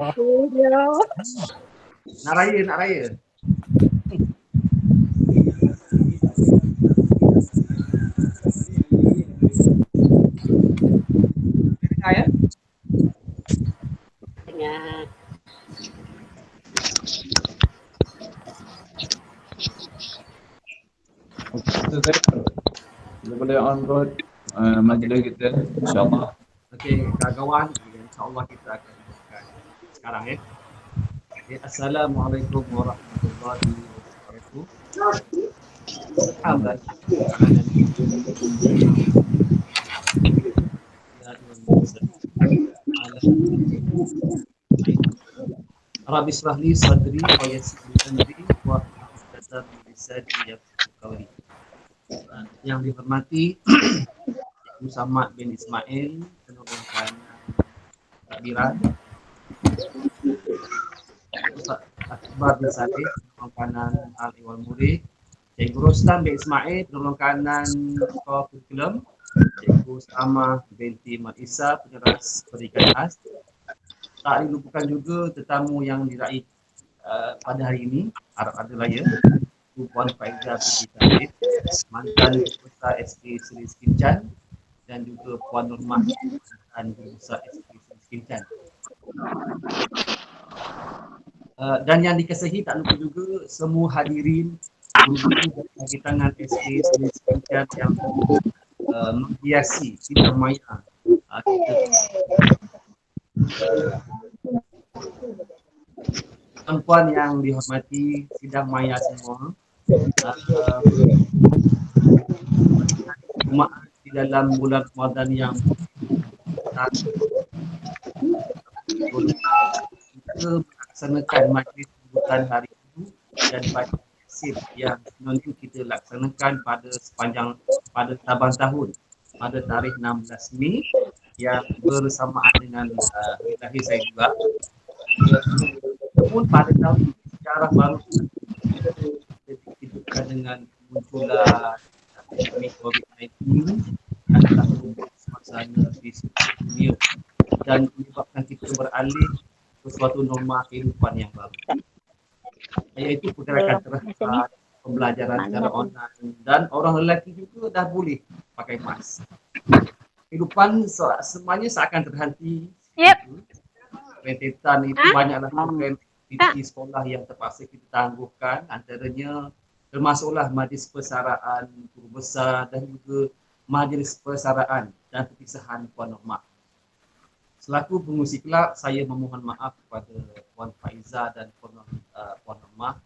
Dia. Nak raya, nak raya. Dengar ya? Dengar. Kita boleh on road majlis kita, insyaAllah. Okey, kawan-kawan, insyaAllah kita akan mulakan sekarang ya. Okay. Assalamualaikum warahmatullahi wabarakatuh. Rabbi shrah li sadri wa yassir li amri wa hlul 'uqdatam min lisani yafqahu qawli. Yang dihormati Muhammad bin Ismail, penolongkan takbiran, Ustaz Akbar bin Saleh, penolongkanan Al-Iwal Murid, Cikgu Rostan bin Ismail, penolongkanan Kurikulum, Cikgu Sama binti Mat Isa, penyeras pendidikan khas. Tak dilupakan juga tetamu yang diraih pada hari ini, Arab Adilaya, Puan Faizah binti Talib, mantan Ketua SP Seri Skincan, dan juga Puan Nurmah, mantan Ketua SP Seri Skincan. Dan yang dikasihi tak lupa juga semua hadirin guru-guru dan bagi tangan SP Seri Skincan yang menghiasi sidang maya kita. Tuan-puan yang dihormati sidang maya semua, Jumaat di dalam bulan Ramadan yang kita melaksanakan majlis sambutan hari itu dan baca yasin yang selalu kita laksanakan pada Taban tahun pada tarikh 16 Mei yang bersamaan dengan hari lahir saya juga. Namun pada tahun ini sejarah baru dihidupkan dengan munculan pandemik COVID-19 dan tahun suasana di seluruh dunia dan menyebabkan kita beralih ke suatu norma kehidupan yang baru, iaitu pergerakan terhadap pembelajaran secara online dan orang lelaki juga dah boleh pakai mask. Kehidupan semuanya seakan terhenti. Rentetan itu banyaklah program aktiviti sekolah yang terpaksa kita tangguhkan, antaranya termasuklah majlis persaraan guru besar dan juga majlis persaraan dan perpisahan Puan Nurmah. Selaku pengurusi kelab, saya memohon maaf kepada Puan Faizah dan Puan Nurmah,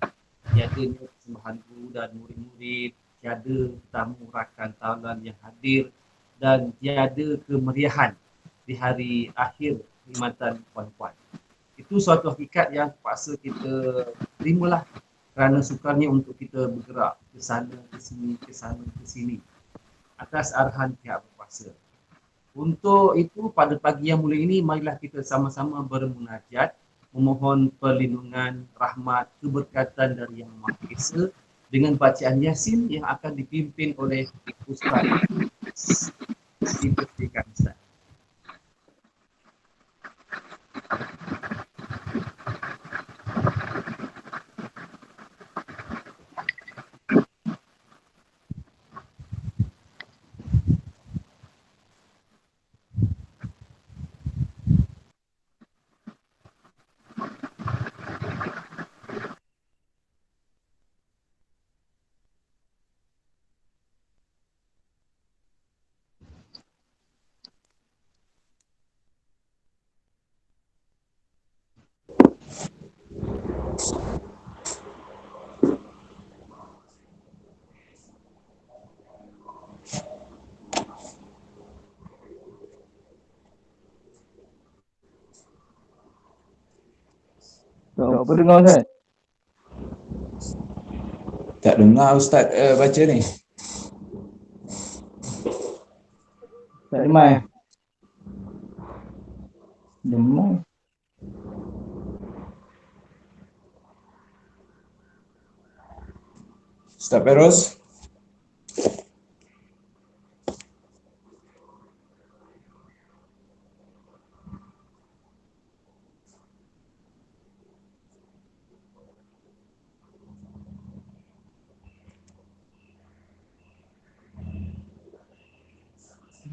tiadanya persembahan guru dan murid-murid, tiada tetamu rakan tahunan yang hadir dan tiada kemeriahan di hari akhir perkhidmatan puan-puan. Itu suatu hakikat yang terpaksa kita terimalah kerana sukarnya untuk kita bergerak ke sana, ke sini, ke sana, ke sini atas arahan pihak berkuasa. Untuk itu pada pagi yang mulia ini, marilah kita sama-sama bermunajat, memohon perlindungan, rahmat, keberkatan dari Yang Maha Esa dengan bacaan Yasin yang akan dipimpin oleh Ustaz. Dipersilakan Ustaz. Apa dengar Ustaz? Tak dengar Ustaz baca ni. Tak dengar. Dengar. Ustaz Feroz.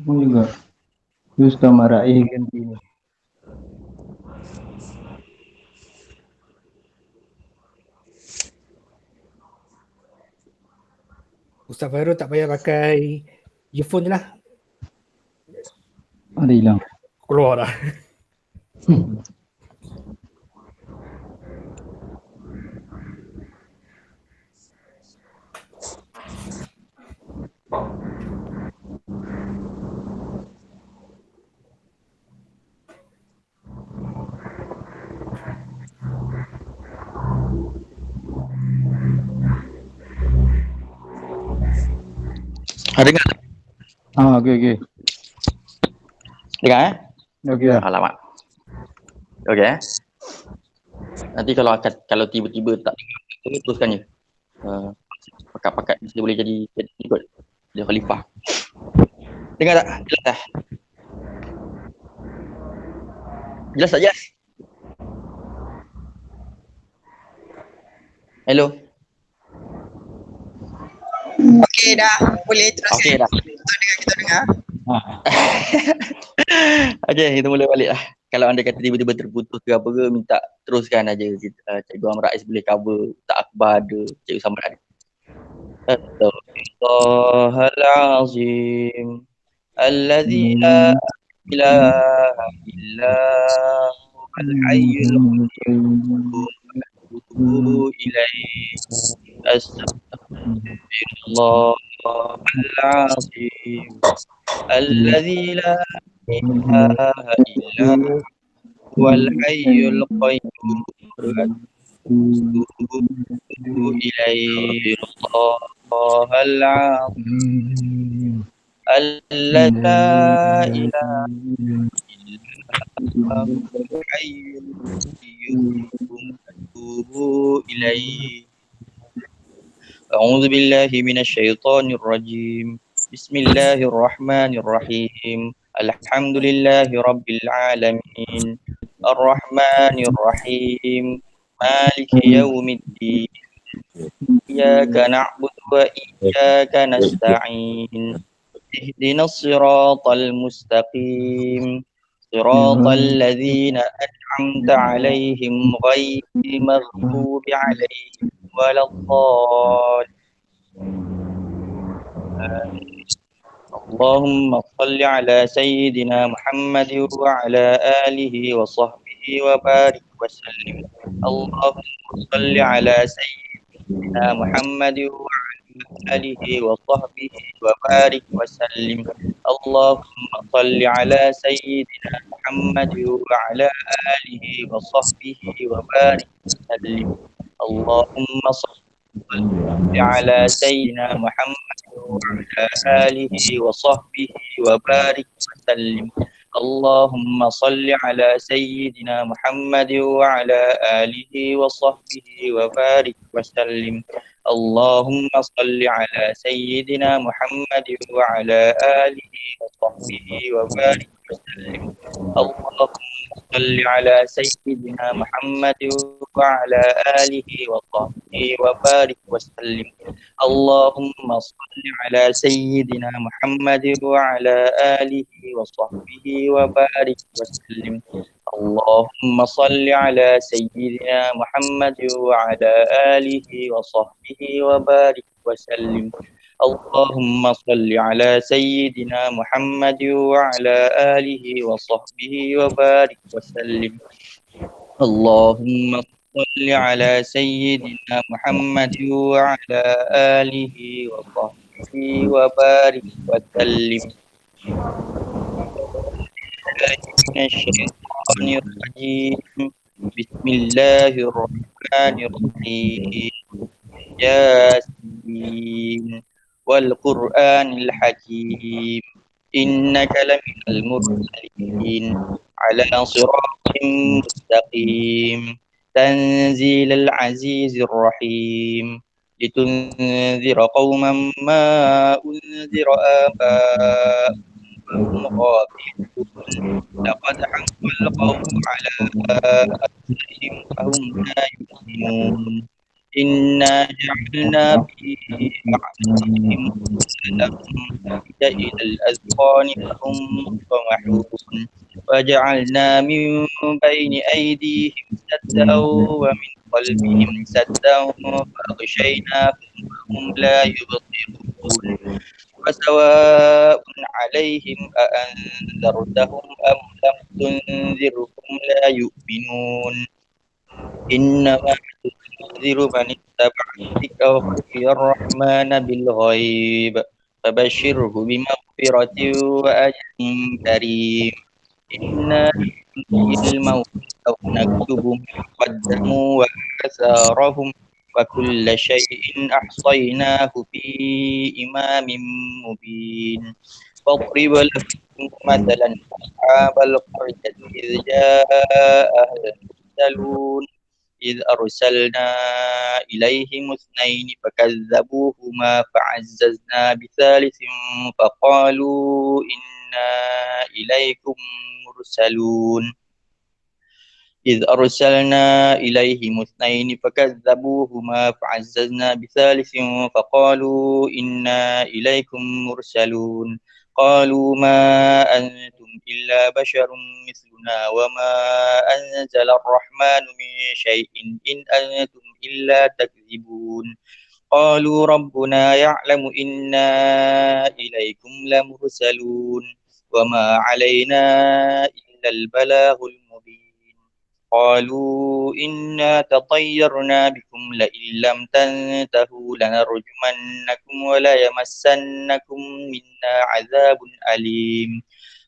Aku juga. Terus kamar Rai gantinya. Ustaz Fairul tak payah pakai earphone je lah. Ada hilang. Keluar dah. Dengar? Okey. Dengar Okey dah. Alamak. Okey Nanti kalau tiba-tiba tak dengar, teruskan je. Pakat-pakat mesti boleh jadi ikut dia khalifah. Dengar tak? Jelas tak? Jelas tak? Hello? Okey dah, boleh teruskan. Okey dah. Kita dengar. Okey, kita mula balik lah. Kalau anda kata tiba-tiba terputus ke apa ke, minta teruskan aja. Cikgu Amrais boleh cover, tak akbar ada, Cikgu Samad ada. Astaghfirullahalazim alladzi la ilaha illa huwal hayyul qayyum atubu ilaihi astaghfirullahalazim alladzi la ilaha illa huwal hayyul qayyum atubu ilaihi astaghfirullahalazim alladzi la ilaha illa huwal hayyul qayyum atubu ilaihi. أعوذ بالله من الشيطان الرجيم بسم الله الرحمن الرحيم الحمد لله رب العالمين الرحمن الرحيم مالك يوم الدين إياك نعبد وإياك نستعين اهدنا الصراط المستقيم صراط الذين أنعمت عليهم غير المغضوب عليهم ولا الضالين. اللهم صل على سيدنا محمد وعلى آله وصحبه وبارك وسلم. اللهم صل على سيدنا محمد وعلى آله وصحبه وبارك وسلم. اللهم صل على سيدنا محمد وعلى آله وصحبه وبارك وسلم. اللهم صل على سيدنا محمد وعلى آله وصحبه وبارك وسلم. اللهم صل على سيدنا محمد وعلى آله وصحبه وبارك وسلم. اللهم صل على سيدنا محمد وعلى آله وصحبه وبارك وسلم. اللهم صل على سيدنا محمد وعلى آله وصحبه وبارك وسلم. اللهم صل على سيدنا محمد وعلى آله وصحبه وبارك وسلم. اللهم صل على سيدنا محمد وعلى آله وصحبه وبارك وسلم. اللهم صل على سيدنا محمد وعلى آله وصحبه وبارك وسلم. اللهم صل على سيدنا محمد وعلى آله وصحبه وبارك وسلم. من الشيطان الرجيم بسم الله الرحمن الرحيم ياسين والقرآن الحكيم إنك لمن المرسلين على صراط مستقيم تنزيل العزيز الرحيم لتنذر قوما ما أنذر آباؤهم وهم غافلون لقد حق القول على أكثرهم فهم لا يؤمنون إنا جعلنا في أعناقهم أغلالا إلى الأذقان فهم مقمحون وجعلنا من بين أيديهم سدا ومن خلفهم سدا فأغشيناهم فهم لا يبصرون وسواء عليهم أأنذرتهم أم لم تنذرهم لا يؤمنون إنما تنذر من اتبع الذكر وخشي الرحمن بالغيب فبشره بمغفرة وأجر كريم إنا نحيي الموتى ونكتب ما قدموا وآثارهم وكل شيء أحصيناه في إمام مبين فاضرب لهم مثلا أصحاب القرية إذ جاءها المرسلون إذ أرسلنا إليهم اثنين فكذبوهما فعززنا بثالث فقالوا إنا إليكم مرسلون إذ أرسلنا إليهم اثنين فكذبوهما فعززنا بثالث فقالوا إنا إليكم مرسلون قالوا ما أنتم إلا بشر مثلنا وما أنزل الرحمن من شيء إن أنتم إلا تكذبون قالوا ربنا يعلم إنا إليكم لمرسلون وما علينا إلا البلاغ المبين قالوا إنا تطيرنا بكم لئن لم تنتهوا لنرجمنكم وليمسنكم منا عذاب أليم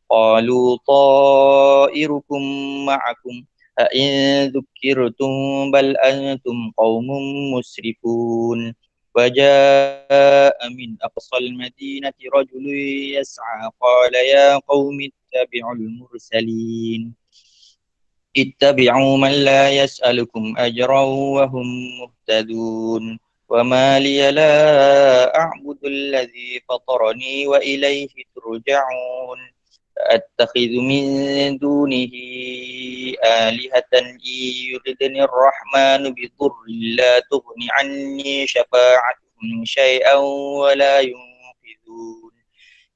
قالوا طائركم معكم أئن ذكرتم بل أنتم قوم مسرفون وجاء من أقصى المدينة رجل يسعى قال يا قوم اتبعوا المرسلين اتبعوا من لا يسألكم أجرا وهم مهتدون وما لي لا أعبد الذي فطرني وإليه ترجعون أتخذ من دونه آلهة إن يردني الرحمن بضر لا تغن عني شفاعتهم شيئا ولا ينقذون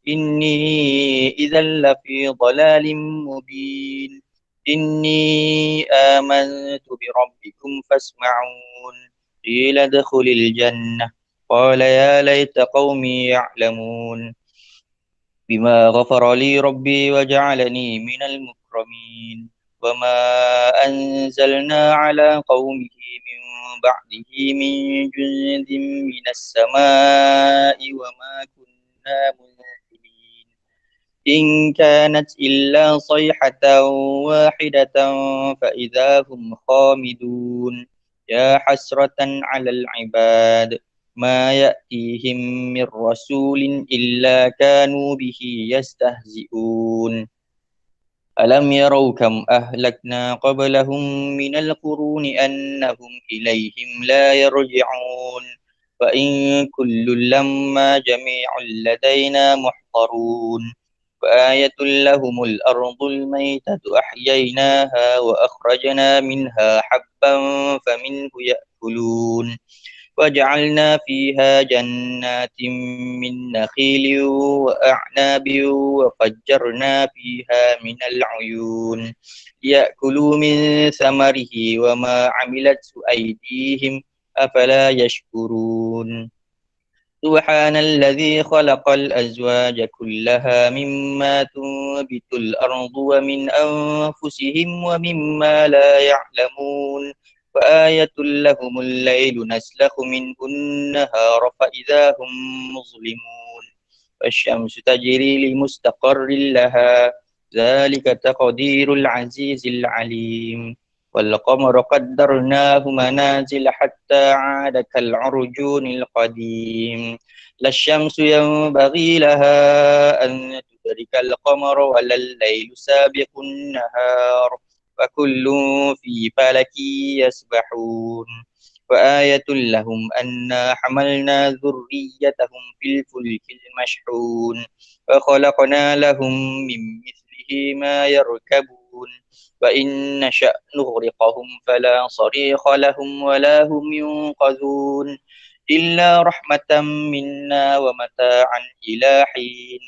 إني إذا لفي ضلال مبين إني آمنت بربكم فاسمعون قيل ادخل الجنة قال يا ليت قومي يعلمون بما غفر لي ربي وجعلني من المكرمين وما أنزلنا على قومه من بعده من جند من السماء وما كنا منزلين إن كانت إلا صيحة واحدة فإذا هم خامدون يا حسرة على العباد ما يأتيهم من رسول إلا كانوا به يستهزئون ألم يروا كم أهلكنا قبلهم من القرون أنهم إليهم لا يرجعون وإن كل لما جميع لدينا محضرون وآية لهم الأرض الميتة أحييناها وأخرجنا منها حبا فمنه يأكلون وجعلنا فيها جنات من نخيل وأعناب وفجرنا فيها من العيون ليأكلوا من ثمره وما عملته أيديهم أفلا يشكرون سبحان الذي خلق الأزواج كلها مما تنبت الأرض ومن أنفسهم ومما لا يعلمون وآية لهم الليل نسلخ منه النهار فإذا هم مظلمون والشمس تجري لمستقر لها ذلك تقدير العزيز العليم والقمر قدرناه منازل حتى عاد كالعرجون القديم لا الشمس ينبغي لها أن تدرك القمر ولا الليل سابق النهار وكل في فلك يسبحون وآية لهم أنا حملنا ذريتهم في الفلك المشحون وخلقنا لهم من مثله ما يركبون وإن نشأ نغرقهم فلا صريخ لهم ولا هم ينقذون إلا رحمة منا ومتاعا إلى حين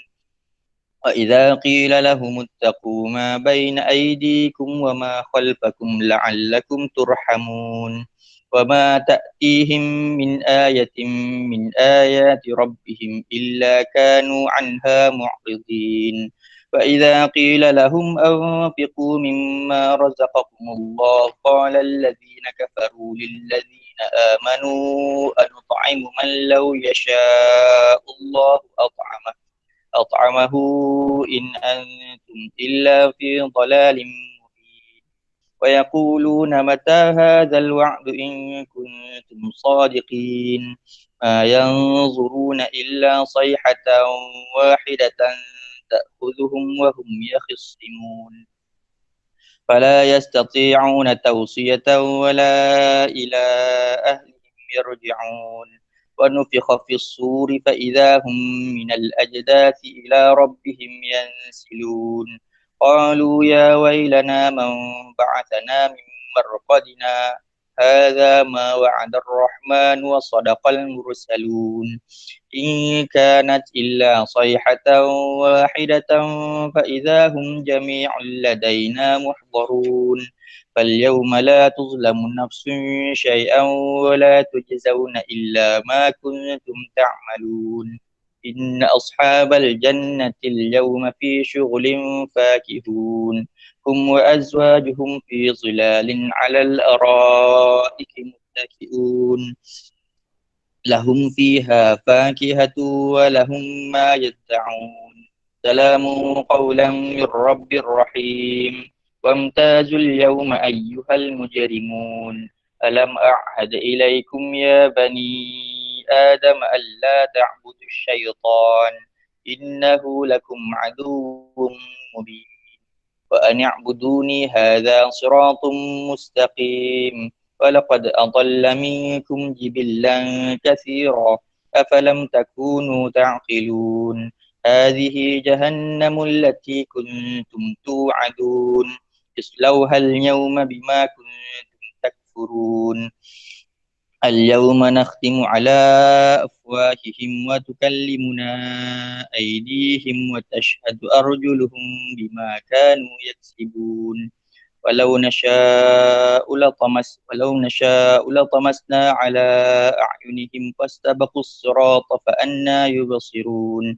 وإذا قيل لهم اتقوا ما بين أيديكم وما خلفكم لعلكم ترحمون وما تأتيهم من آية من آيات ربهم إلا كانوا عنها معرضين وإذا قيل لهم أنفقوا مما رزقكم الله قال الذين كفروا للذين آمنوا أنطعم من لو يشاء الله أطعمه إن أنتم إلا في ضلال مبين ويقولون متى هذا الوعد إن كنتم صادقين ما ينظرون إلا صيحة واحدة تأخذهم وهم يخصمون فلا يستطيعون توصية ولا إلى أهلهم يرجعون ونفخ في الصور فإذا هم من الأجداث إلى ربهم ينسلون قالوا يا ويلنا من بعثنا من مرقدنا هذا ما وعد الرحمن وصدق المرسلون إن كانت إلا صيحة واحدة فإذا هم جميع لدينا محضرون فاليوم لا تظلم نفس شيئا ولا تجزون إلا ما كنتم تعملون إن أصحاب الجنة اليوم في شغل فاكهون هم وأزواجهم في ظلال على الأرائك متكئون لهم فيها فاكهة ولهم ما يدعون سلام قولا من رب رحيم وامتازوا اليوم أيها المجرمون ألم أعهد إليكم يا بني آدم ألا تعبدوا الشيطان إنه لكم عدو مبين وأن اعبدوني هذا صراط مستقيم ولقد أضل منكم جبلا كثيرا أفلم تكونوا تعقلون هذه جهنم التي كنتم توعدون اصلوها اليوم بما كنتم تكفرون اليوم نختم على أفواههم وتكلمنا أيديهم وتشهد أرجلهم بما كانوا يكسبون ولو نشاء لطمسنا على أعينهم فاستبقوا الصراط فأنى يبصرون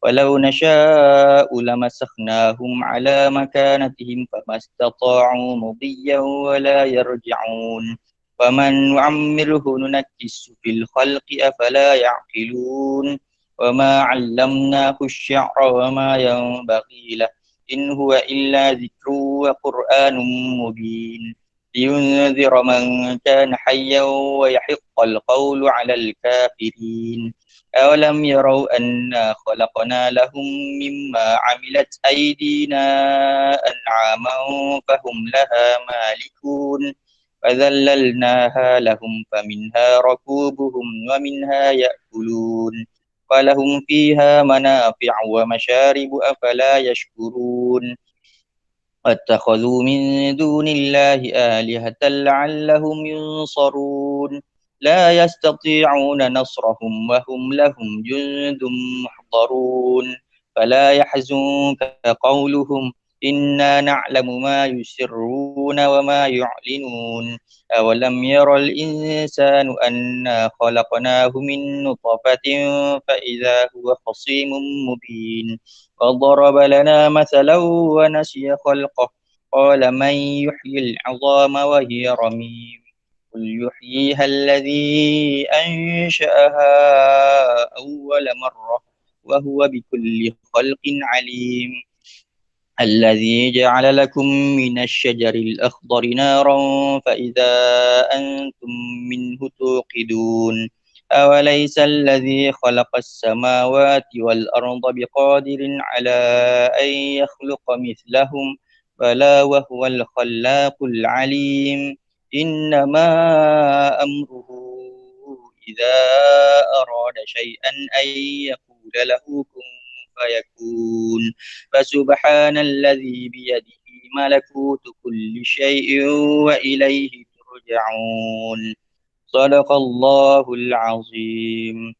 ولو نشاء لمسخناهم على مكانتهم فما استطاعوا مضيا ولا يرجعون ومن نعمره ننكسه في الخلق أفلا يعقلون وما علمناه الشعر وما ينبغي له إن هو إلا ذكر وقرآن مبين لينذر من كان حيا ويحق القول على الكافرين أولم يروا أنا خلقنا لهم مما عملت أيدينا أنعاما فهم لها مالكون فذللناها لهم فمنها ركوبهم ومنها يأكلون ولهم فيها منافع ومشارب أفلا يشكرون واتخذوا من دون الله آلهة لعلهم ينصرون لا يستطيعون نصرهم وهم لهم جند محضرون فلا يحزنك قولهم إنا نعلم ما يسرون وما يعلنون أولم ير الإنسان أنا خلقناه من نطفة فإذا هو خصيم مبين وضرب لنا مثلا ونسي خلقه قال من يحيي العظام وهي رميم قل يحييها الذي أنشأها أول مرة وهو بكل خلق عليم الذي جعل لكم من الشجر الأخضر نارا فإذا أنتم منه توقدون أوليس الذي خلق السماوات والأرض بقادر على أن يخلق مثلهم بلى وهو الخلاق العليم إنما أمره إذا أراد شيئا أن يقول له كن فيكون فسبحان الذي بيده ملكوت كل شيء وإليه ترجعون صدق الله العظيم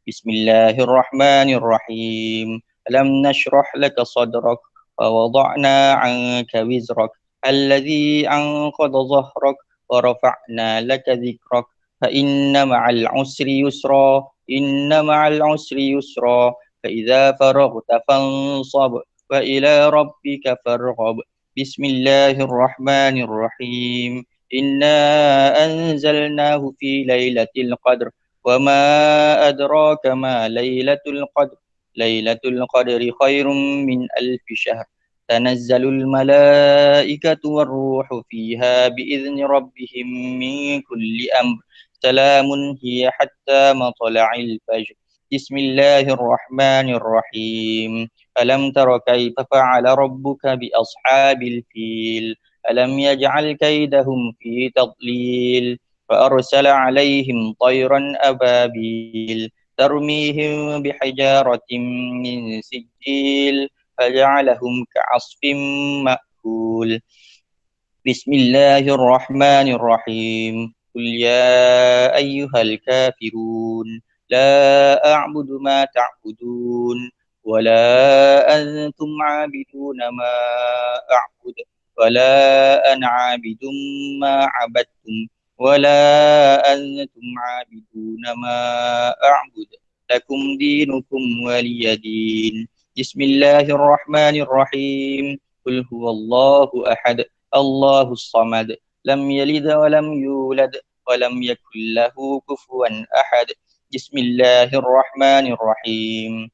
بسم الله الرحمن الرحيم ألم نشرح لك صدرك ووضعنا عنك وزرك الذي أنقض ظهرك ورفعنا لك ذكرك فإن مع العسر يسرا إن مع العسر يسرا فإذا فرغت فانصب وإلى ربك فارغب بسم الله الرحمن الرحيم إنا أنزلناه في ليلة القدر وما أدراك ما ليلة القدر ليلة القدر خير من 1000 شهر تنزل الملائكة والروح فيها بإذن ربهم من كل أمر سلام هي حتى مطلع الفجر بسم الله الرحمن الرحيم ألم تر كيف فعل ربك بأصحاب الفيل ألم يجعل كيدهم في تضليل فأرسل عليهم طيرا أبابيل ترميهم بحجارة من سجيل فجعلهم كعصف مأكول بسم الله الرحمن الرحيم قل يا أيها الكافرون لا أعبد ما تعبدون ولا أنتم عابدون ما أعبد ولا أنا عابد ما عبدتم ولا أنتم عابدون ما أعبد لكم دينكم ولي دين بسم الله الرحمن الرحيم قل هو الله أحد الله الصمد لم يلد ولم يولد ولم يكن له كفوا أحد بسم الله الرحمن الرحيم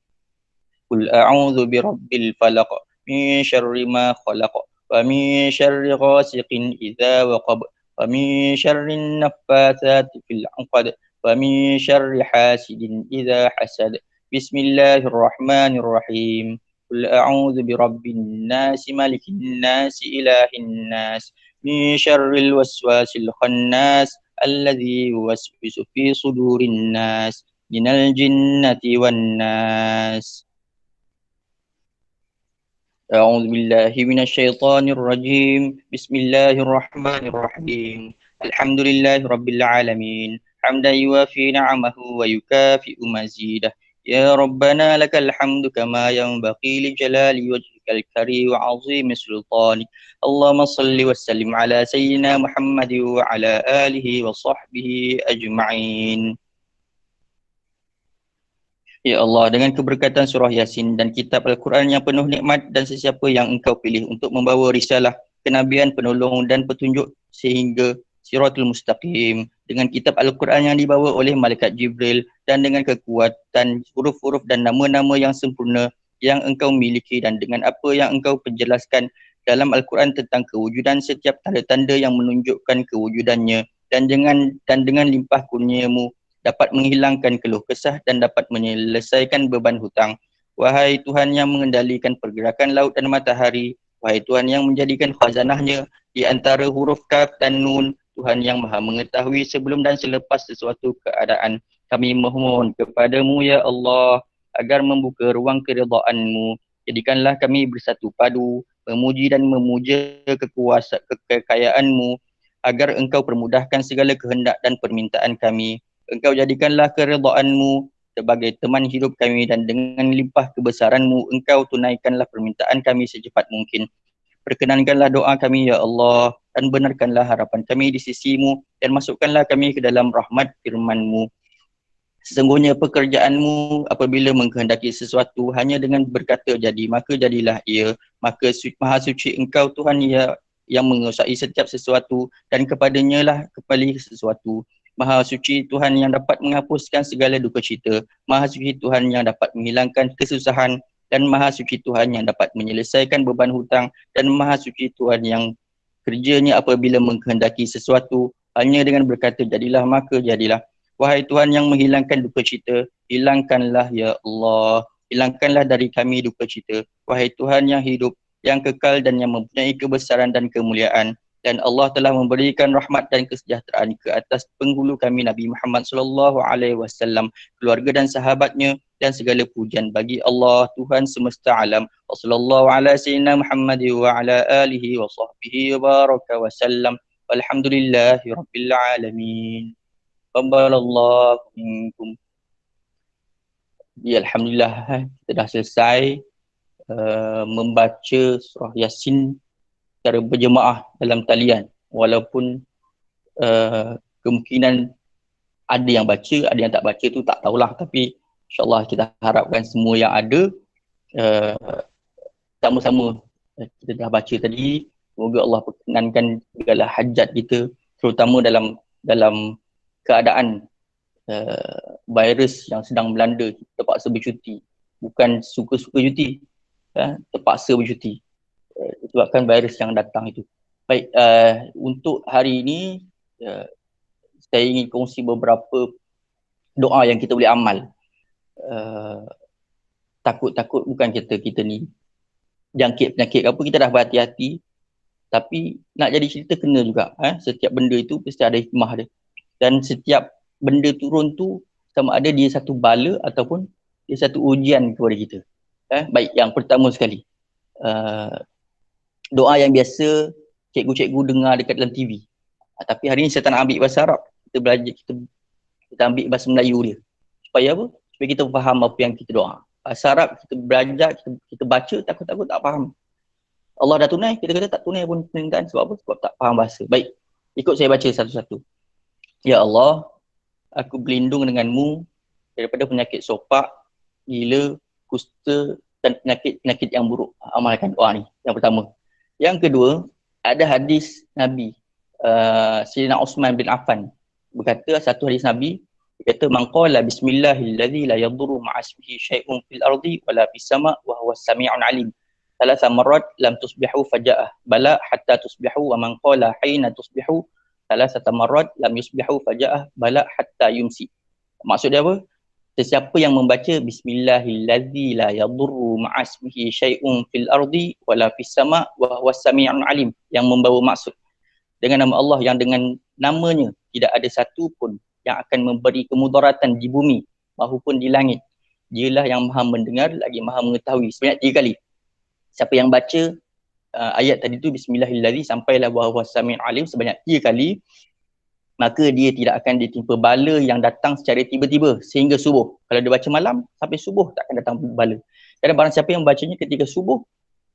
قل أعوذ برب الفلق من شر ما خلق ومن شر غاسق إذا وقب ومن شر النفاثات في العقد ومن شر حاسد إذا حسد بسم الله الرحمن الرحيم قل أعوذ برب الناس ملك الناس إله الناس من شر الوسواس الخناس الذي يوسوس في صدور الناس من الجنة والناس أعوذ بالله من الشيطان الرجيم بسم الله الرحمن الرحيم الحمد لله رب العالمين حمدا يوافي نعمه ويكافئ مزيده يا ربنا لك الحمد كما ينبغي لجلال وجهك الكريم وعظيم سلطانك اللهم صل وسلم على سيدنا محمد وعلى آله وصحبه أجمعين. Ya Allah, dengan keberkatan surah Yasin dan kitab Al-Quran yang penuh nikmat dan sesiapa yang engkau pilih untuk membawa risalah, kenabian, penolong dan petunjuk sehingga Siratul Mustaqim, dengan kitab Al-Quran yang dibawa oleh Malaikat Jibril dan dengan kekuatan huruf-huruf dan nama-nama yang sempurna yang engkau miliki dan dengan apa yang engkau penjelaskan dalam Al-Quran tentang kewujudan setiap tanda-tanda yang menunjukkan kewujudannya dan dengan limpah kurniamu dapat menghilangkan keluh kesah dan dapat menyelesaikan beban hutang. Wahai Tuhan yang mengendalikan pergerakan laut dan matahari, wahai Tuhan yang menjadikan khazanahnya di antara huruf kaf dan nun, Tuhan yang maha mengetahui sebelum dan selepas sesuatu keadaan, kami memohon kepadamu ya Allah agar membuka ruang keridhaan-Mu. Jadikanlah kami bersatu padu, memuji dan memuja kekayaan-Mu agar Engkau permudahkan segala kehendak dan permintaan kami. Engkau jadikanlah keridhaan-Mu sebagai teman hidup kami dan dengan limpah kebesaran-Mu Engkau tunaikanlah permintaan kami secepat mungkin. Perkenankanlah doa kami ya Allah dan benarkanlah harapan kami di sisi-Mu dan masukkanlah kami ke dalam rahmat firman-Mu. Sesungguhnya pekerjaan-Mu apabila mengkehendaki sesuatu hanya dengan berkata jadi, maka jadilah ia. Maka maha suci Engkau Tuhan yang menguasai setiap sesuatu dan kepadanya lah kembali sesuatu. Maha suci Tuhan yang dapat menghapuskan segala duka cita. Maha suci Tuhan yang dapat menghilangkan kesusahan dan maha suci Tuhan yang dapat menyelesaikan beban hutang dan maha suci Tuhan yang kerjanya apabila mengkehendaki sesuatu hanya dengan berkata jadilah maka jadilah. Wahai Tuhan yang menghilangkan duka cita, hilangkanlah ya Allah, hilangkanlah dari kami duka cita. Wahai Tuhan yang hidup, yang kekal dan yang mempunyai kebesaran dan kemuliaan. Dan Allah telah memberikan rahmat dan kesejahteraan ke atas penghulu kami Nabi Muhammad SAW, keluarga dan sahabatnya, dan segala pujian bagi Allah Tuhan semesta alam. Wassallallahu ala sayyidina Muhammad wa ala alihi wa sahbihi wa baraka wa sallam. Walhamdulillahi rabbil alamin. Qabbalallahu minkum. Ya, alhamdulillah kita dah selesai membaca surah Yasin secara berjemaah dalam talian, walaupun kemungkinan ada yang baca, ada yang tak baca tu tak tahulah, tapi insyaAllah kita harapkan semua yang ada sama-sama kita dah baca tadi. Semoga Allah perkenankan segala hajat kita, terutama dalam keadaan virus yang sedang melanda. Kita terpaksa bercuti, bukan suka-suka cuti, terpaksa bercuti disebabkan virus yang datang itu. Baik, untuk hari ini saya ingin kongsi beberapa doa yang kita boleh amal. Takut-takut bukan kita ni jangkit penyakit apa, kita dah berhati-hati, tapi nak jadi cerita kena juga. Setiap benda itu mesti ada hikmah dia, dan setiap benda turun tu sama ada dia satu bala ataupun dia satu ujian kepada kita. Baik, yang pertama sekali, doa yang biasa cikgu-cikgu dengar dekat dalam TV. Tapi hari ni saya tak nak ambil bahasa Arab. Kita belajar, kita ambil bahasa Melayu dia. Supaya apa? Supaya kita faham apa yang kita doa. Bahasa Arab kita belajar, kita baca, takut-takut tak faham. Allah dah tunai, kita kata tak tunai pun permintaan. Sebab apa? Sebab tak faham bahasa. Baik, ikut saya baca satu-satu. Ya Allah, aku berlindung denganmu daripada penyakit sopak, gila, kusta dan penyakit yang buruk. Amalkan doa ni, yang pertama. Yang kedua, ada hadis Nabi Sayyidina Uthman bin Affan berkata, satu hadis Nabi, dia kata, man qala bismillahillazi la yadurru ma'asmihi syai'un fil ardi wala fis sama' wa huwas sami'un alim thalatha marrat lam tusbihu faja'ah bala hatta tusbihu, wa man qala hina tusbihu thalathata marrat lam yusbihu faja'ah bala hatta yumsi. Maksud dia apa? Sesiapa yang membaca bismillahillazi la yadurru ma'asmihi syai'un fil ardi wala fis sama' wa huwas sami'un alim, yang membawa maksud dengan nama Allah yang dengan namanya tidak ada satu pun yang akan memberi kemudaratan di bumi maupun di langit. Dialah yang maha mendengar lagi maha mengetahui. Sebanyak 3 kali. Siapa yang baca ayat tadi tu bismillahirrahmanirrahim sampailah wa huwas sami'un alim sebanyak 3 kali, maka dia tidak akan ditimpa bala yang datang secara tiba-tiba sehingga subuh. Kalau dia baca malam, sampai subuh tak akan datang bala. Dan barang siapa yang bacanya ketika subuh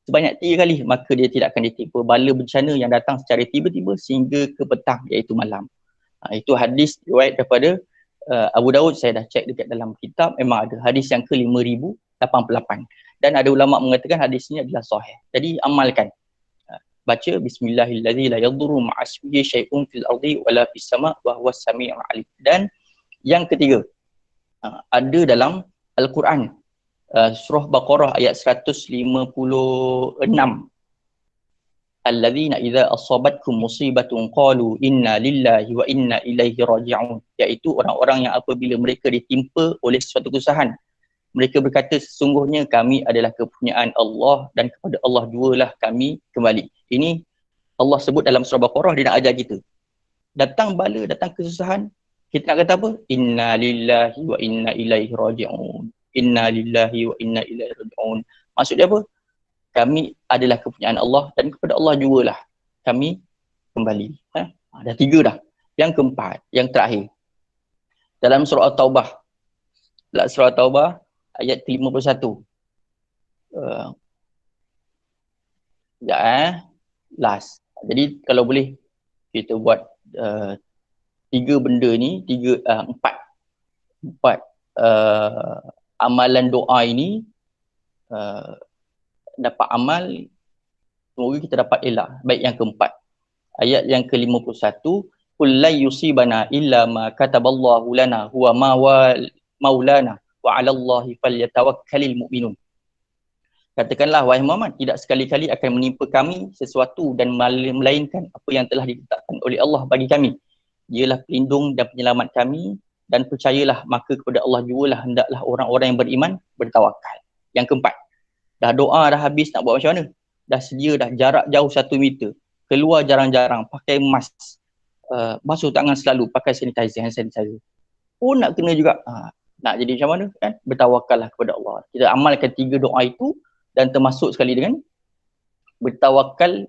sebanyak 3 kali, maka dia tidak akan ditimpa bala bencana yang datang secara tiba-tiba sehingga ke petang, iaitu malam. Itu hadis riwayat daripada Abu Daud. Saya dah cek dekat dalam kitab, memang ada hadis yang ke 5088, dan ada ulama mengatakan hadis ini adalah sahih. Jadi amalkan, baca bismillahirrahmanirrahim la yadurru ma'asmihi syai'un fil ardi wala fis sama' wa huwas sami'ul alim. Dan yang ketiga, ada dalam Al-Quran, surah Baqarah ayat 156, alladzina idza asabatkum musibatun qalu inna lillahi wa inna ilaihi raji'un, iaitu orang-orang yang apabila mereka ditimpa oleh sesuatu kesusahan, mereka berkata sesungguhnya kami adalah kepunyaan Allah dan kepada Allah jualah kami kembali. Ini Allah sebut dalam surah Baqarah, dia nak ajar kita. Datang bala, datang kesusahan, kita nak kata apa? Inna lillahi wa inna ilaihi raji'un. Inna lillahi wa inna ilaihi raji'un. Maksud dia apa? Kami adalah kepunyaan Allah dan kepada Allah jualah kami kembali. Dah 3 dah. Yang keempat, yang terakhir, dalam surah At-Taubah, surah At-Taubah ayat 51. Last. Jadi kalau boleh kita buat 3 benda ni, 4 amalan doa ini, dapat amal, semoga kita dapat elak. Baik, yang keempat, ayat yang ke-51, qul la yusibana illa ma kataballahu lana huwa maulana wa 'alallahi falyatawakkalul mu'minun. Katakanlah wahai Muhammad, tidak sekali-kali akan menimpa kami sesuatu dan melainkan apa yang telah ditetapkan oleh Allah bagi kami. Dialah pelindung dan penyelamat kami, dan percayalah maka kepada Allah jualah hendaklah orang-orang yang beriman bertawakal. Yang keempat, dah doa dah habis, nak buat macam mana? Dah sedia dah jarak jauh 1 meter, keluar jarang-jarang, pakai mask, basuh tangan selalu, pakai hand sanitizer. Pun nak kena juga. nak jadi macam mana kan, bertawakallah kepada Allah. Kita amalkan 3 doa itu dan termasuk sekali dengan bertawakal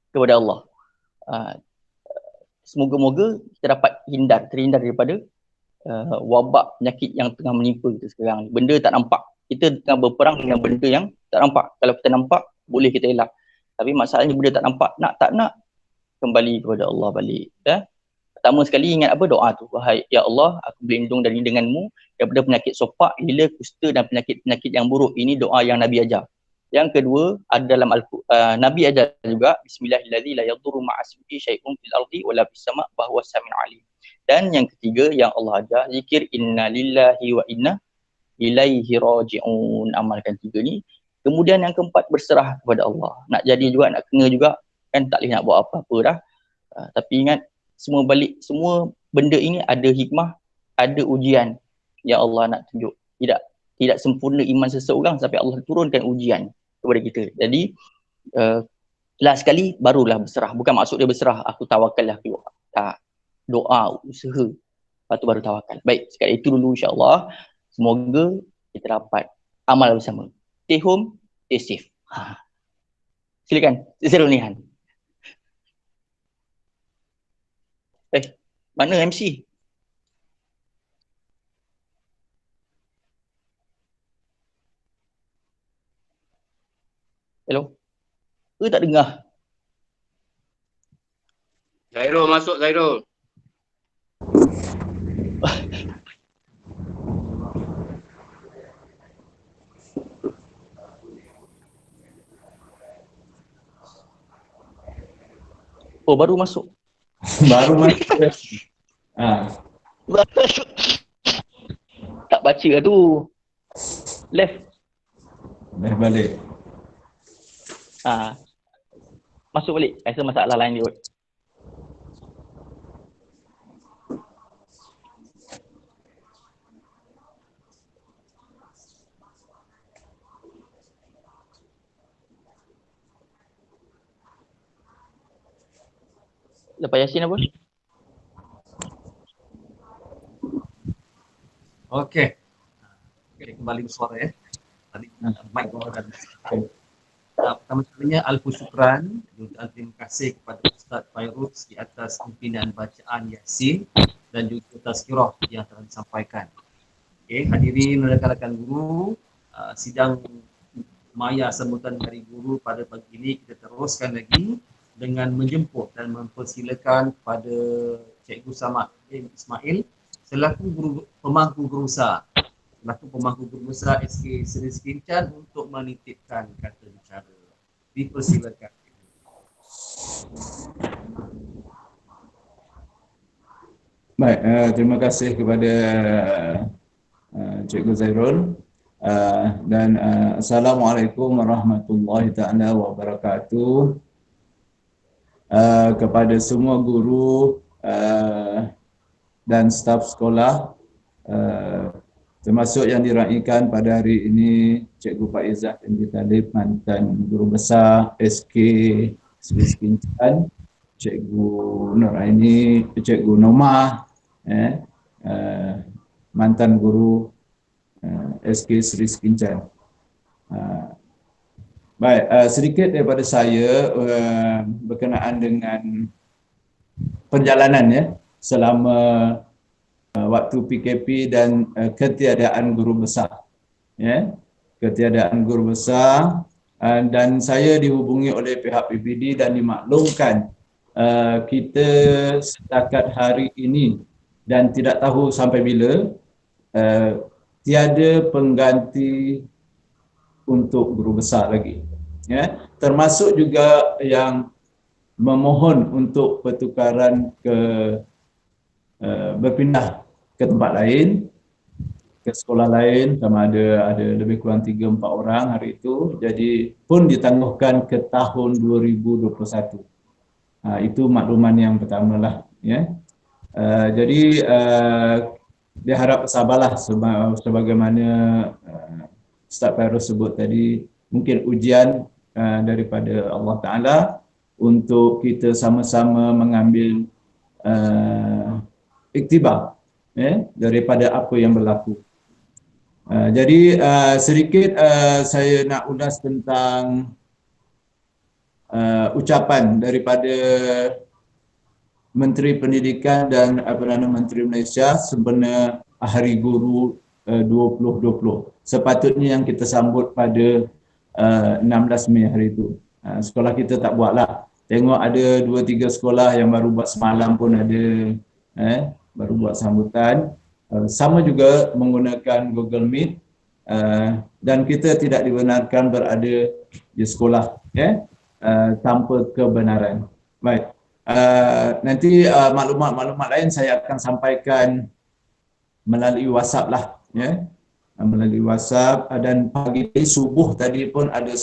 kepada Allah. Semoga-moga kita dapat terhindar daripada wabak penyakit yang tengah menimpa kita sekarang. Benda tak nampak. Kita tengah berperang dengan benda yang tak nampak. Kalau kita nampak, boleh kita elak. Tapi masalahnya benda tak nampak, nak tak nak, kembali kepada Allah balik. Ya? Pertama sekali ingat apa? Doa tu. Wahai ya Allah, aku berlindung denganmu daripada penyakit sopak, lila, kusta dan penyakit-penyakit yang buruk. Ini doa yang Nabi ajar. Yang kedua, ada dalam Nabi ajar juga, Bismillahirrahmanirrahim, la yadurru ma'asmihi syai'un fil ardi wala fis sama' bahwa sami'un alim. Dan yang ketiga yang Allah ajar, zikir inna lillahi wa inna ilaihi raji'un. Amalkan 3 ni. Kemudian yang keempat, berserah kepada Allah. Nak jadi juga, nak kena juga, kan tak boleh nak buat apa-apa dah. Tapi ingat, semua benda ini ada hikmah, ada ujian yang Allah nak tunjuk. Tidak sempurna iman seseorang sampai Allah turunkan ujian kepada kita. Jadi last sekali barulah berserah. Bukan maksud dia berserah, aku tawakallah keluar. Tak. Doa, usaha, lepas tu baru tawakal. Baik, sekali itu dulu insya-Allah. Semoga kita dapat amal bersama. Stay home, stay safe. Silakan, Zero Nihan. Mana MC? Hello? Tak dengar? Zairul masuk, Zairul. Oh, baru masuk. Baru masuk. Baru masuk. Tak baca lah tu. Left Balik. Masuk balik. Rasa masalah lain dia. Lepas Yasin apa? Okey. Kembali bersuara ya. Tadi mic dan pertama sekalinya Al-Syukran, terima kasih kepada Ustaz Fairuz di atas pimpinan bacaan Yasin dan juga tazkirah yang telah disampaikan. Okey, hadirin rakan-rakan guru, sidang maya sambutan Hari Guru pada pagi ini kita teruskan lagi dengan menjemput dan mempersilakan kepada Cikgu Samad Ismail selaku pemangku guru besar SK Seri Sekincan untuk menitipkan kata bicara. Dipersilakan. Baik, terima kasih kepada Cikgu Zairul dan Assalamualaikum warahmatullahi taala wabarakatuh. Kepada semua guru dan staf sekolah, termasuk yang diraikan pada hari ini Cikgu Faizah binti Talib, mantan guru besar SK Seri Sekincan, Cikgu Nuraini, Cikgu Nomah, mantan guru SK Seri Sekincan. Baik, sedikit daripada saya berkenaan dengan perjalanan ya selama waktu PKP dan ketiadaan guru besar. Ya, ketiadaan guru besar dan saya dihubungi oleh pihak PPD dan dimaklumkan kita setakat hari ini dan tidak tahu sampai bila tiada pengganti untuk guru besar lagi. Ya, termasuk juga yang memohon untuk pertukaran berpindah ke tempat lain, ke sekolah lain, sama ada lebih kurang 3-4 orang hari itu. Jadi pun ditangguhkan ke tahun 2021. Itu makluman yang pertama lah. Ya. Jadi diharap sabarlah sebagaimana Ustaz Fairuz sebut tadi, mungkin ujian daripada Allah Ta'ala untuk kita sama-sama mengambil iktibar daripada apa yang berlaku. Jadi sedikit saya nak ulas tentang ucapan daripada Menteri Pendidikan dan Perdana Menteri Malaysia sempena Hari Guru 2020. Sepatutnya yang kita sambut pada 16 Mei hari itu. Sekolah kita tak buatlah. Tengok ada 2-3 sekolah yang baru buat semalam pun ada, baru buat sambutan. Sama juga menggunakan Google Meet, dan kita tidak dibenarkan berada di sekolah tanpa kebenaran. Baik. Nanti maklumat-maklumat lain saya akan sampaikan melalui WhatsApp lah, melalui WhatsApp. Dan pagi tadi subuh tadi pun ada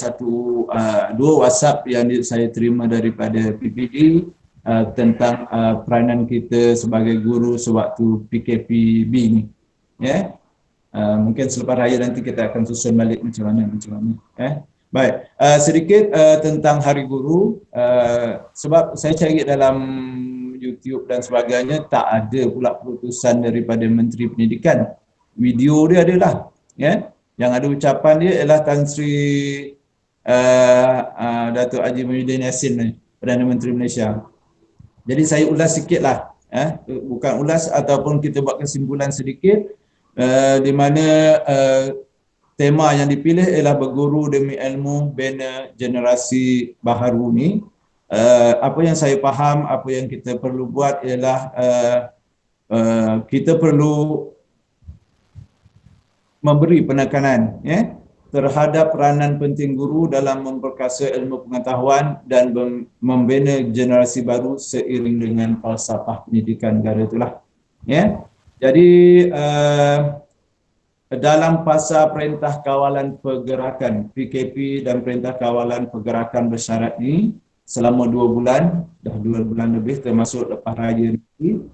dua WhatsApp yang saya terima daripada PPD tentang peranan kita sebagai guru sewaktu PKPB ni. Mungkin selepas raya nanti kita akan susun balik macam mana. Baik, sedikit tentang Hari Guru. Sebab saya cari dalam YouTube dan sebagainya, tak ada pula keputusan daripada Menteri Pendidikan. Video dia adalah, yang ada ucapan dia ialah Tan Sri Datuk Haji Muhyiddin Yassin, Perdana Menteri Malaysia. Jadi saya ulas sikit lah, bukan ulas ataupun kita buat kesimpulan sedikit, di mana tema yang dipilih ialah berguru demi ilmu bina generasi baharu ni. Apa yang saya faham, apa yang kita perlu buat ialah kita perlu memberi penekanan terhadap peranan penting guru dalam memperkasa ilmu pengetahuan dan membina generasi baru seiring dengan falsafah pendidikan negara itulah. Jadi dalam Pasal Perintah Kawalan Pergerakan PKP dan Perintah Kawalan Pergerakan Bersyarat ni, selama 2 bulan, dah 2 bulan lebih termasuk lepas raya ni,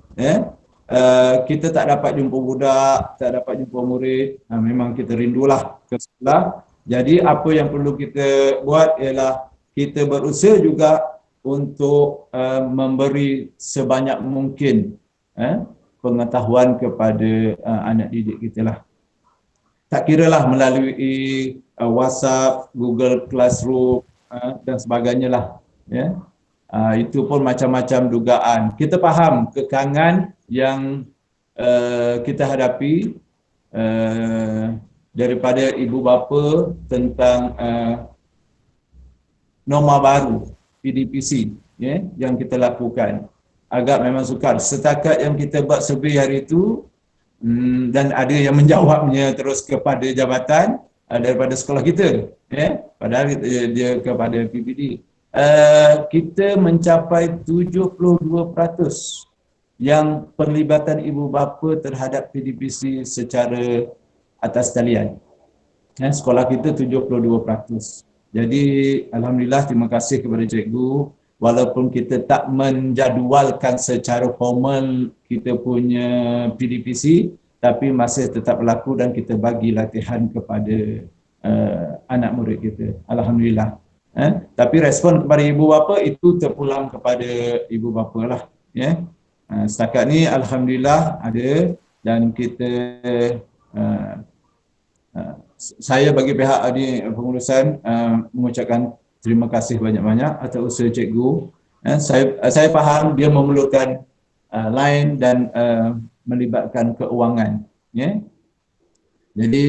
kita tak dapat jumpa budak, tak dapat jumpa murid. Memang kita rindulah ke sekolah. Jadi apa yang perlu kita buat ialah kita berusaha juga untuk memberi sebanyak mungkin pengetahuan kepada anak didik kita lah. Tak kiralah melalui WhatsApp, Google Classroom dan sebagainya lah. Itu pun macam-macam dugaan. Kita faham kekangan yang kita hadapi daripada ibu bapa tentang norma baru PDPC yang kita lakukan. Agak memang sukar. Setakat yang kita buat survey hari itu, dan ada yang menjawabnya terus kepada jabatan daripada sekolah kita, padahal dia kepada PPD. Kita mencapai 72% yang perlibatan ibu bapa terhadap PDPC secara atas talian. Sekolah kita 72%. Jadi alhamdulillah, terima kasih kepada cikgu. Walaupun kita tak menjadualkan secara formal kita punya PDPC, tapi masih tetap berlaku dan kita bagi latihan kepada anak murid kita. Alhamdulillah. Tapi respon kepada ibu bapa itu terpulang kepada ibu bapa lah. Setakat ni alhamdulillah ada, dan kita saya bagi pihak pengurusan mengucapkan terima kasih banyak-banyak atas usaha cikgu. Saya faham dia memerlukan line dan melibatkan keuangan. Jadi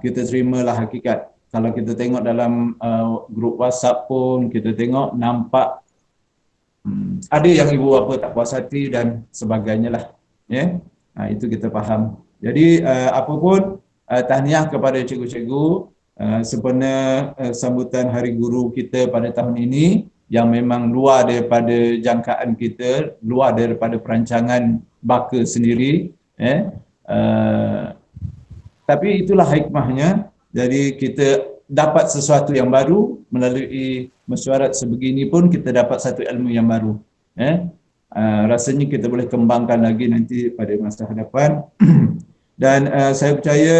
kita terimalah hakikat. Kalau kita tengok dalam grup WhatsApp pun, kita tengok nampak ada yang ibu bapa tak puas hati dan sebagainya lah. Itu kita faham. Jadi apapun, tahniah kepada cikgu-cikgu sempena sambutan Hari Guru kita pada tahun ini yang memang luar daripada jangkaan kita, luar daripada perancangan baka sendiri. Tapi itulah hikmahnya. Jadi kita dapat sesuatu yang baru melalui mesyuarat sebegini pun kita dapat satu ilmu yang baru. Rasanya kita boleh kembangkan lagi nanti pada masa hadapan. Dan saya percaya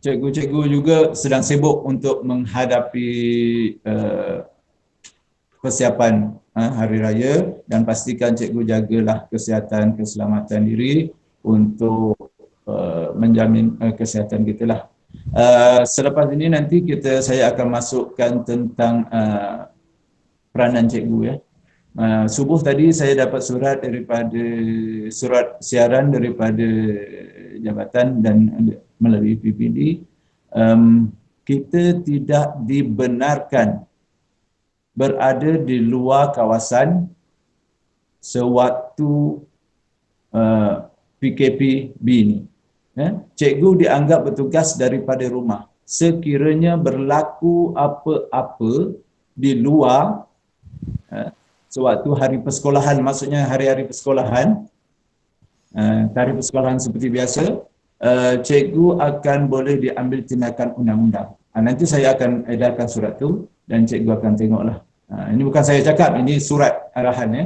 cikgu-cikgu juga sedang sibuk untuk menghadapi persiapan Hari Raya, dan pastikan cikgu jagalah kesihatan, keselamatan diri untuk menjamin kesihatan kita lah. Selepas ini nanti saya akan masukkan tentang peranan cikgu ya. Subuh tadi saya dapat surat siaran daripada jabatan dan melalui PPD, kita tidak dibenarkan berada di luar kawasan sewaktu PKPB ini. Cikgu dianggap bertugas daripada rumah. Sekiranya berlaku apa-apa di luar sewaktu hari persekolahan, maksudnya hari-hari persekolahan, tarikh persekolahan seperti biasa, cikgu akan boleh diambil tindakan undang-undang. Nanti saya akan edarkan surat tu dan cikgu akan tengoklah. Ini bukan saya cakap, ini surat arahan ya.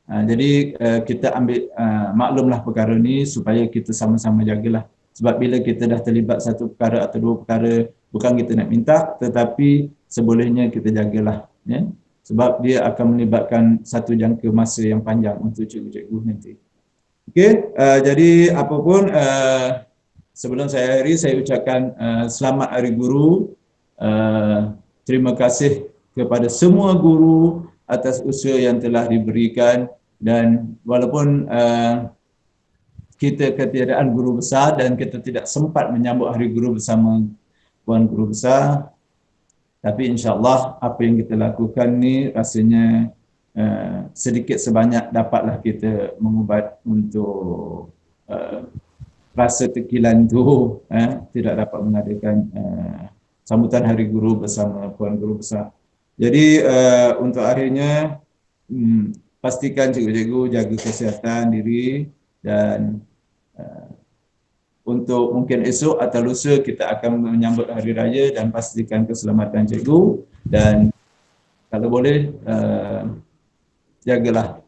Jadi kita ambil maklumlah perkara ni supaya kita sama-sama jagalah. Sebab bila kita dah terlibat satu perkara atau dua perkara, bukan kita nak minta, tetapi sebolehnya kita jagalah. Ya? Sebab dia akan melibatkan satu jangka masa yang panjang untuk cikgu-cikgu nanti. Okey, jadi apapun, sebelum saya akhiri, saya ucapkan selamat Hari Guru. Terima kasih kepada semua guru atas usaha yang telah diberikan, dan walaupun kita ketiadaan guru besar dan kita tidak sempat menyambut Hari Guru bersama Puan Guru Besar, tapi insyaAllah apa yang kita lakukan ni rasanya sedikit sebanyak dapatlah kita mengubat untuk rasa tekilan tu, tidak dapat mengadakan sambutan Hari Guru bersama Puan Guru Besar. Jadi untuk akhirnya, pastikan cikgu-cikgu jaga kesihatan diri, dan untuk mungkin esok atau lusa kita akan menyambut Hari Raya, dan pastikan keselamatan cikgu, dan kalau boleh jagalah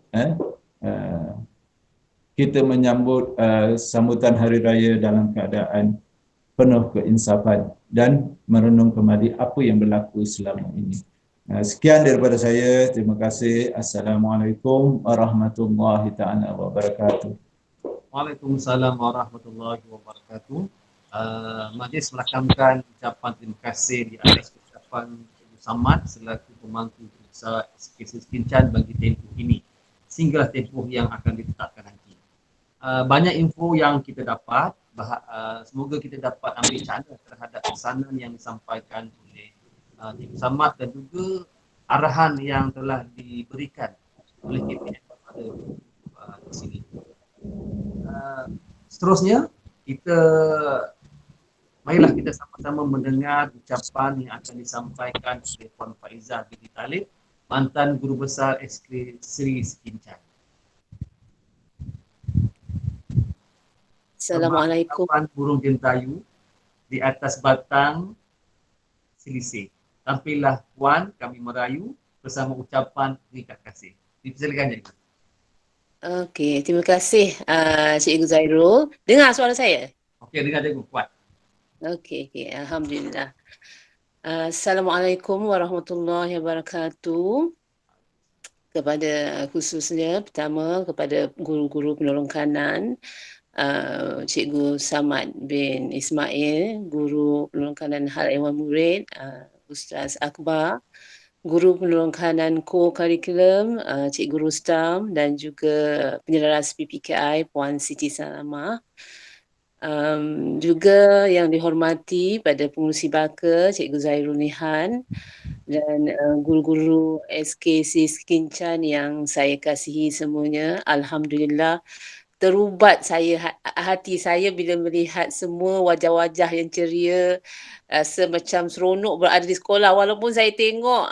kita menyambut sambutan Hari Raya dalam keadaan penuh keinsafan dan merenung kembali apa yang berlaku selama ini. Sekian daripada saya. Terima kasih. Assalamualaikum warahmatullahi taala wabarakatuh. Waalaikumsalam warahmatullahi wabarakatuh. Majlis merakamkan ucapan terima kasih di atas ucapan Cikgu Samad selaku pemangku besar SKC Sekincan bagi tempoh ini sehinggalah tempoh yang akan ditetapkan nanti. Banyak info yang kita dapat, semoga kita dapat ambil cara terhadap pesanan yang disampaikan oleh Cikgu Samad dan juga arahan yang telah diberikan oleh KPM pada di sini. Seterusnya, marilah kita sama-sama mendengar ucapan yang akan disampaikan oleh Puan Faizah binti Talib, mantan Guru Besar SK Sri Sekincan. Assalamualaikum. Burung jentayu di atas batang selisih. Tampillah Puan, kami merayu bersama ucapan terima kasih. Dipersilakan Cikgu. Okey, terima kasih Cikgu Zairul. Dengar suara saya? Okey, dengar Cikgu, kuat. Okey, alhamdulillah. Assalamualaikum warahmatullahi wabarakatuh. Kepada khususnya pertama kepada guru-guru penolong kanan, Cikgu Samad bin Ismail, Guru Penolong Kanan Hal Ehwal Murid, Ustaz Akbar, Guru Penolong Kanan Co-Curriculum, Cikgu Rustam, dan juga penyelaras PPKI Puan Siti Salamah. Juga yang dihormati pada pengurusi Baka, Cikgu Zairul Nihan, dan guru-guru SKC Sekincan yang saya kasihi semuanya. Alhamdulillah, terubat hati saya bila melihat semua wajah-wajah yang ceria, semacam seronok berada di sekolah, walaupun saya tengok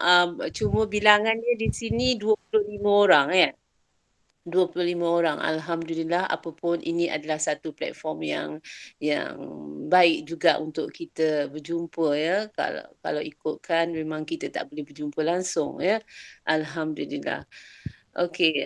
cuma bilangannya di sini 25 orang ya. 25 orang. Alhamdulillah, apapun ini adalah satu platform yang baik juga untuk kita berjumpa ya. Kalau ikutkan memang kita tak boleh berjumpa langsung ya. Alhamdulillah. Okey,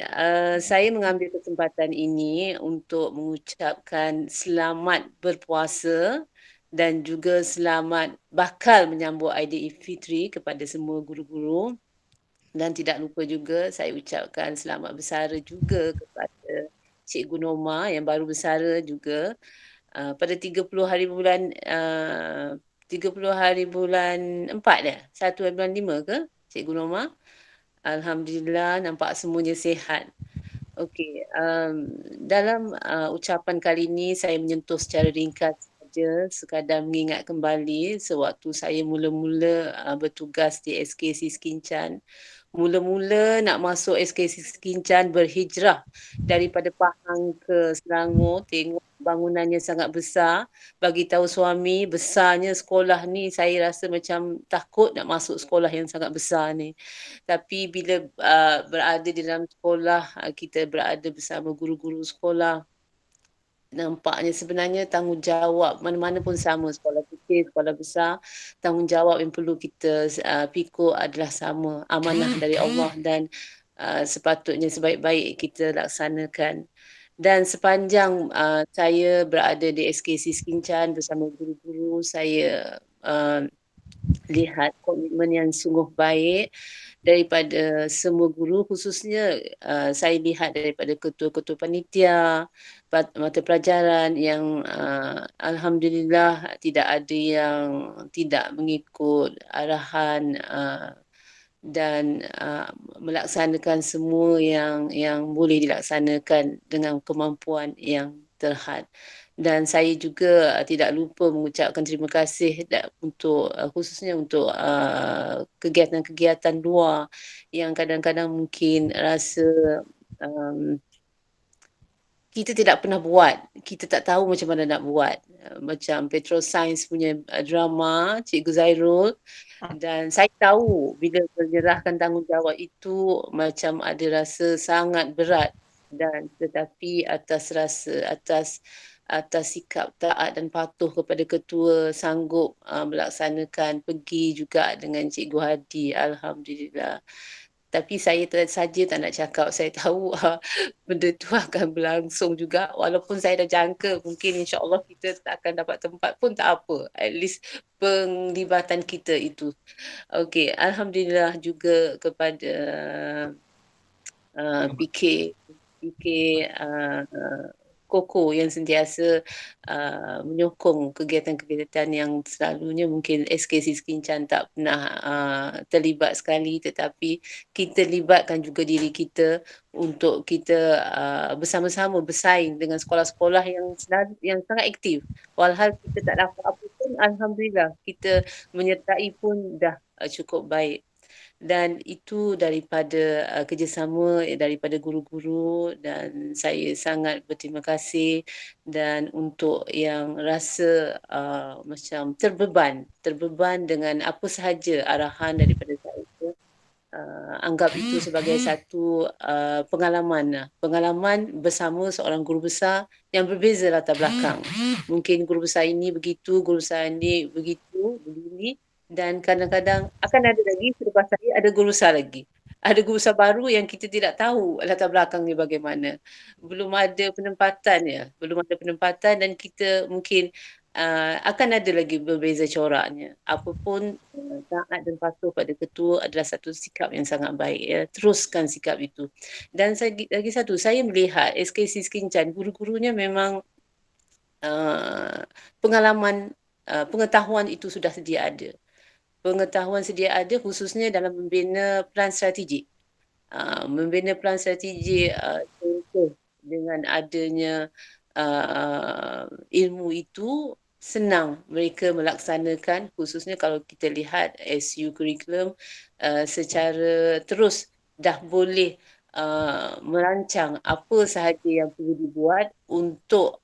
saya mengambil kesempatan ini untuk mengucapkan selamat berpuasa dan juga selamat bakal menyambut Aidilfitri kepada semua guru-guru. Dan tidak lupa juga saya ucapkan selamat bersara juga kepada Cikgu Norma yang baru bersara juga pada 30 hari bulan 30 hari bulan 4 dah. 1 hari bulan 5 ke Cikgu Norma? Alhamdulillah nampak semuanya sihat. Okey, dalam ucapan kali ini saya menyentuh secara ringkas saja sekadar mengingat kembali sewaktu saya mula-mula bertugas di SKC Skincan. Mula-mula nak masuk SKC Skincan berhijrah daripada Pahang ke Selangor, tengok bangunannya sangat besar, bagi tahu suami besarnya sekolah ni, saya rasa macam takut nak masuk sekolah yang sangat besar ni. Tapi bila berada di dalam sekolah, kita berada bersama guru-guru sekolah, nampaknya sebenarnya tanggungjawab mana-mana pun sama, sekolah kecil, sekolah besar, tanggungjawab yang perlu kita pikul adalah sama, amanah dari Allah dan sepatutnya sebaik-baik kita laksanakan. Dan sepanjang saya berada di SKC Skincan bersama guru-guru, saya lihat komitmen yang sungguh baik daripada semua guru, khususnya saya lihat daripada ketua-ketua panitia, mata pelajaran yang alhamdulillah tidak ada yang tidak mengikut arahan dan melaksanakan semua yang boleh dilaksanakan dengan kemampuan yang terhad. Dan saya juga tidak lupa mengucapkan terima kasih untuk khususnya untuk kegiatan-kegiatan luar yang kadang-kadang mungkin rasa kita tidak pernah buat, kita tak tahu macam mana nak buat. Macam Petroscience punya drama Cikgu Zairul, dan saya tahu bila menyerahkan tanggungjawab itu macam ada rasa sangat berat, dan tetapi atas sikap taat dan patuh kepada ketua, sanggup melaksanakan, pergi juga dengan Cikgu Hadi, alhamdulillah. Tapi saya saja tak nak cakap, saya tahu benda tu akan berlangsung juga, walaupun saya dah jangka mungkin insya-Allah kita tak akan dapat tempat pun tak apa, at least penglibatan kita itu. Okey, alhamdulillah juga kepada PK Koko yang sentiasa menyokong kegiatan-kegiatan yang selalunya mungkin SKC Skincan tak pernah terlibat sekali, tetapi kita libatkan juga diri kita untuk kita bersama-sama bersaing dengan sekolah-sekolah yang sangat aktif. Walhal kita tak dapat apa pun, alhamdulillah kita menyertai pun dah cukup baik. Dan itu daripada kerjasama daripada guru-guru, dan saya sangat berterima kasih. Dan untuk yang rasa macam terbeban dengan apa sahaja arahan daripada saya, anggap itu sebagai satu pengalaman bersama seorang guru besar yang berbeza latar belakang. Mungkin guru besar ini begitu, guru besar ini begitu, begini. Dan kadang-kadang akan ada lagi selepas saya ada guru besar lagi. Ada guru besar baru yang kita tidak tahu latar belakangnya bagaimana. Belum ada penempatan dan kita mungkin akan ada lagi berbeza coraknya. Apapun taat dan patuh pada ketua adalah satu sikap yang sangat baik. Ya. Teruskan sikap itu. Dan lagi satu, saya melihat SKC Skincan, guru-gurunya memang pengetahuan itu sudah sedia ada. Pengetahuan sedia ada khususnya dalam membina plan strategik. Membina plan strategik dengan adanya ilmu itu senang mereka melaksanakan, khususnya kalau kita lihat SU curriculum secara terus dah boleh merancang apa sahaja yang perlu dibuat untuk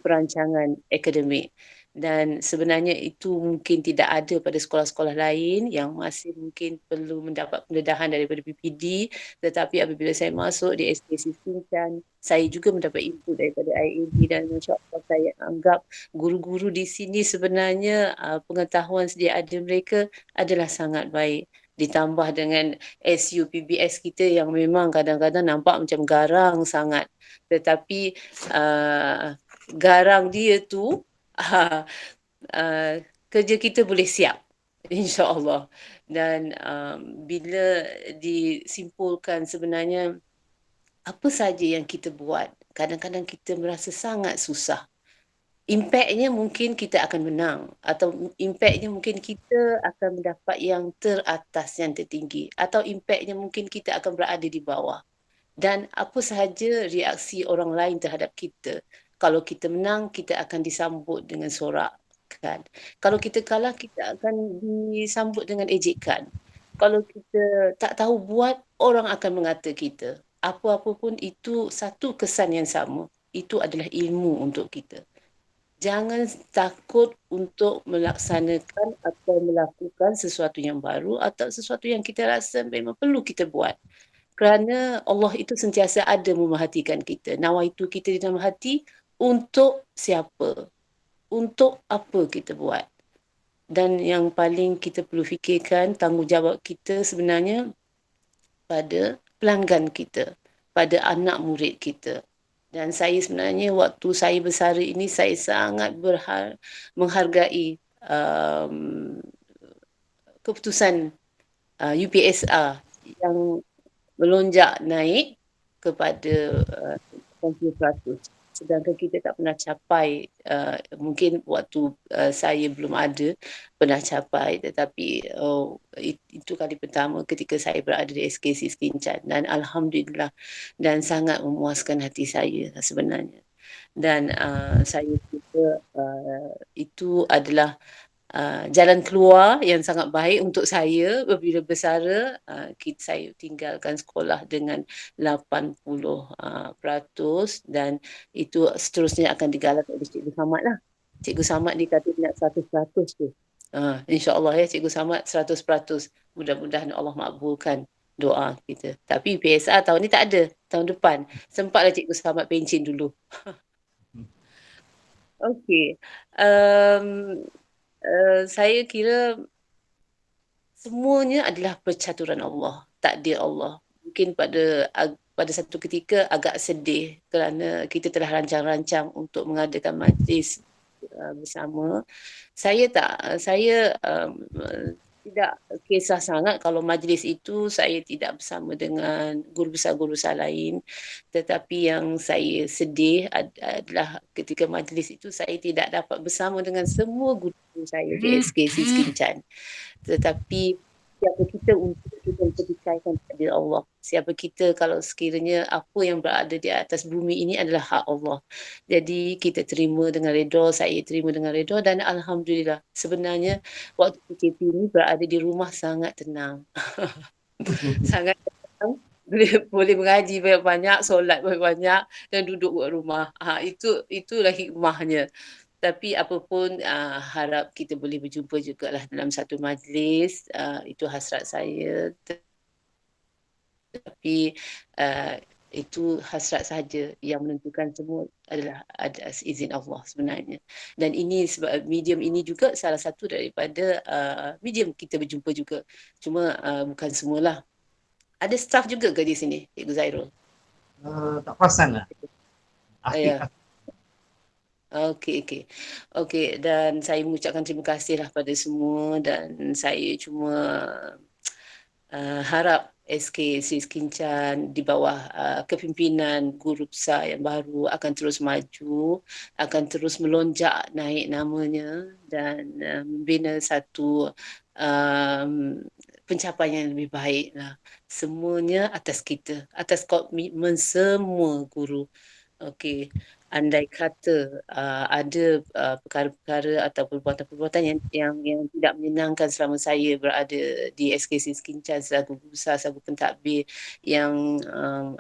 perancangan akademik. Dan sebenarnya itu mungkin tidak ada pada sekolah-sekolah lain yang masih mungkin perlu mendapat pendedahan daripada PPD. Tetapi apabila saya masuk di SKC Skincan, saya juga mendapat input daripada IAB, dan insya-Allah saya anggap guru-guru di sini sebenarnya pengetahuan sedia ada mereka adalah sangat baik. Ditambah dengan SU PBS kita yang memang kadang-kadang nampak macam garang sangat. Tetapi garang dia tu kerja kita boleh siap, insya-Allah. Dan bila disimpulkan, sebenarnya apa saja yang kita buat, kadang-kadang kita merasa sangat susah. Impaknya mungkin kita akan menang atau impaknya mungkin kita akan mendapat yang teratas, yang tertinggi, atau impaknya mungkin kita akan berada di bawah. Dan apa sahaja reaksi orang lain terhadap kita. Kalau kita menang, kita akan disambut dengan sorakan. Kalau kita kalah, kita akan disambut dengan ejekan. Kalau kita tak tahu buat, orang akan mengata kita. Apa-apa pun itu satu kesan yang sama. Itu adalah ilmu untuk kita. Jangan takut untuk melaksanakan atau melakukan sesuatu yang baru atau sesuatu yang kita rasa memang perlu kita buat. Kerana Allah itu sentiasa ada memerhatikan kita. Nawaitu kita di dalam hati untuk siapa? Untuk apa kita buat? Dan yang paling kita perlu fikirkan, tanggungjawab kita sebenarnya pada pelanggan kita, pada anak murid kita. Dan saya sebenarnya waktu saya bersara ini, saya sangat menghargai keputusan UPSR yang melonjak naik kepada 80%. Sedangkan kita tak pernah capai, mungkin waktu saya belum ada pernah capai, tetapi itu kali pertama ketika saya berada di SKC Skincan, dan Alhamdulillah, dan sangat memuaskan hati saya sebenarnya. Dan saya juga itu adalah jalan keluar yang sangat baik untuk saya apabila bersara. Saya tinggalkan sekolah dengan 80% dan itu seterusnya akan digalak oleh Cikgu Samad lah. Cikgu Samad dikata nak 100% tu. InsyaAllah ya, Cikgu Samad 100%. Mudah-mudahan Allah makbulkan doa kita. Tapi PSR tahun ni tak ada. Tahun depan. Sempatlah Cikgu Samad pencin dulu. Okey. Saya kira semuanya adalah percaturan Allah, takdir Allah. Mungkin pada satu ketika agak sedih kerana kita telah rancang-rancang untuk mengadakan majlis bersama. Saya tidak kisah sangat kalau majlis itu saya tidak bersama dengan guru besar lain. Tetapi yang saya sedih adalah ketika majlis itu saya tidak dapat bersama dengan semua guru saya di SKC Skincan. Tetapi siapa kita untuk kita percayai takdir Allah. Siapa kita kalau sekiranya apa yang berada di atas bumi ini adalah hak Allah. Jadi kita terima dengan redha, saya terima dengan redha, dan Alhamdulillah sebenarnya waktu PKP ini berada di rumah sangat tenang. Sangat tenang. Boleh mengaji banyak-banyak, solat banyak-banyak dan duduk buat rumah. Itulah hikmahnya. Tapi apapun harap kita boleh berjumpa jugalah dalam satu majlis. Itu hasrat saya. Tapi itu hasrat sahaja, yang menentukan semua adalah atas izin Allah sebenarnya. Dan ini sebab medium ini juga salah satu daripada medium kita berjumpa juga. Cuma bukan semualah. Ada staff juga ke di sini, Cikgu Zairul? Tak perasan lah. Ya. Okey, dan saya mengucapkan terima kasihlah pada semua, dan saya cuma harap SKC Skincan di bawah kepimpinan guru besar yang baru akan terus maju, akan terus melonjak naik namanya dan membina satu pencapaian yang lebih baik lah. Semuanya atas kita, atas komitmen semua guru. Okey, andai kata ada perkara-perkara atau perbuatan-perbuatan yang tidak menyenangkan selama saya berada di SKC Skincan selaku guru besar, selaku pentadbir, yang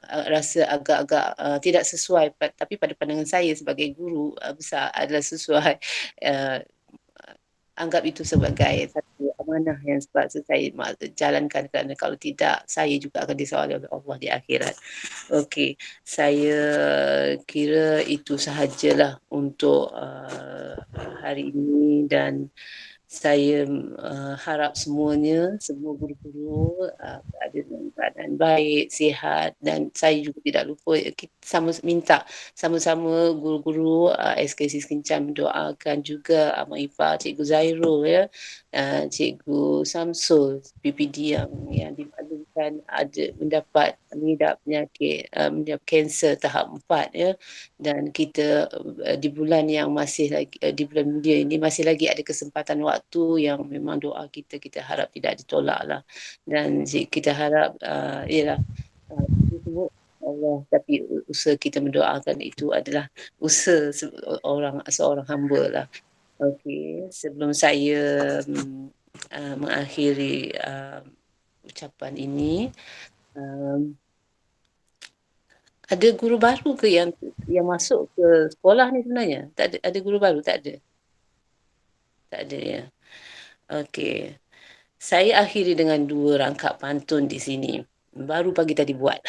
rasa agak-agak tidak sesuai, tapi pada pandangan saya sebagai guru besar adalah sesuai. Anggap itu sebagai satu amanah yang sepatutnya saya jalankan, kerana kalau tidak saya juga akan disawali oleh Allah di akhirat. Okey, saya kira itu sahajalah untuk hari ini, dan saya harap semuanya, semua guru-guru berada dalam keadaan baik, sihat, dan saya juga tidak lupa kita minta sama-sama guru-guru SKC Skincan mendoakan juga Mak Ifah, Cikgu Zairul ya, Cikgu Samsul, PPD yang dipandu akan mendapat mengidap penyakit mendapat kanser tahap 4 ya, dan kita di bulan yang masih lagi di bulan mulia ini masih lagi ada kesempatan waktu yang memang doa kita harap tidak ditolak lah, dan kita harap ialah kita sebut Allah, tapi usaha kita mendoakan itu adalah usaha seorang hamba lah. Okey, sebelum saya mengakhiri ucapan ini, ada guru baru ke yang masuk ke sekolah ni sebenarnya? Tak ada, ada guru baru? Tak ada? Tak ada ya. Okey. Saya akhiri dengan 2 rangkap pantun di sini. Baru pagi tadi buat.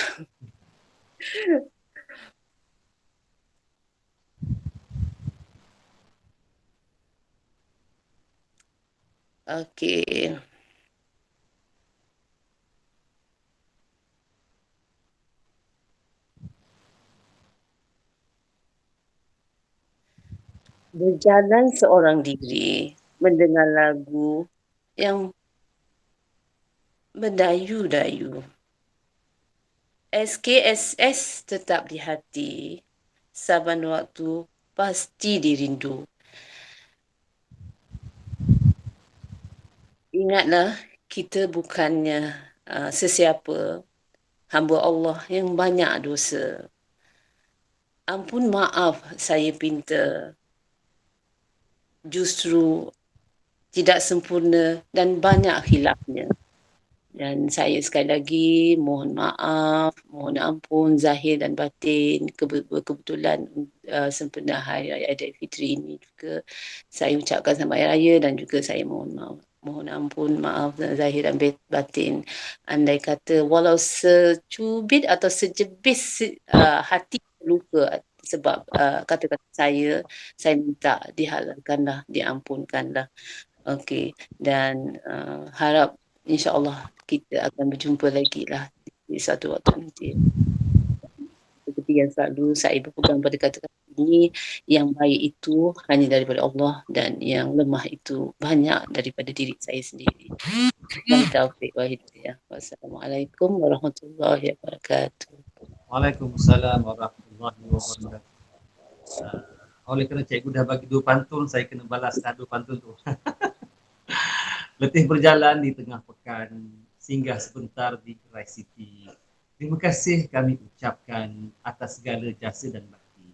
Okey. Berjalan seorang diri, mendengar lagu yang mendayu-dayu. SKSS tetap di hati, saban waktu pasti dirindu. Ingatlah, kita bukannya sesiapa, hamba Allah yang banyak dosa. Ampun maaf saya pinta, justru tidak sempurna dan banyak khilafnya. Dan saya sekali lagi mohon maaf, mohon ampun zahir dan batin. Kebetulan sempena Hari Raya Aidilfitri ini juga saya ucapkan selamat Hari Raya, dan juga saya mohon ampun, maaf zahir dan batin. Andai kata walau secubit atau sejebis hati luka sebab kata-kata saya minta dihalalkanlah, diampunkanlah. Okey, dan harap insya-Allah kita akan berjumpa lagi lah di satu waktu nanti. Seperti yang selalu saya berpegang pada kata-kata ini, yang baik itu hanya daripada Allah dan yang lemah itu banyak daripada diri saya sendiri. Wabillahi taufiq wal hidayah. Wassalamualaikum warahmatullahi wabarakatuh. Waalaikumsalam warahmatullahi wabarakatuh. Oleh kerana cikgu dah bagi 2 pantun, saya kena balas 2 pantun tu. Letih berjalan di tengah pekan, singgah sebentar di Gerai City. Terima kasih kami ucapkan atas segala jasa dan bakti.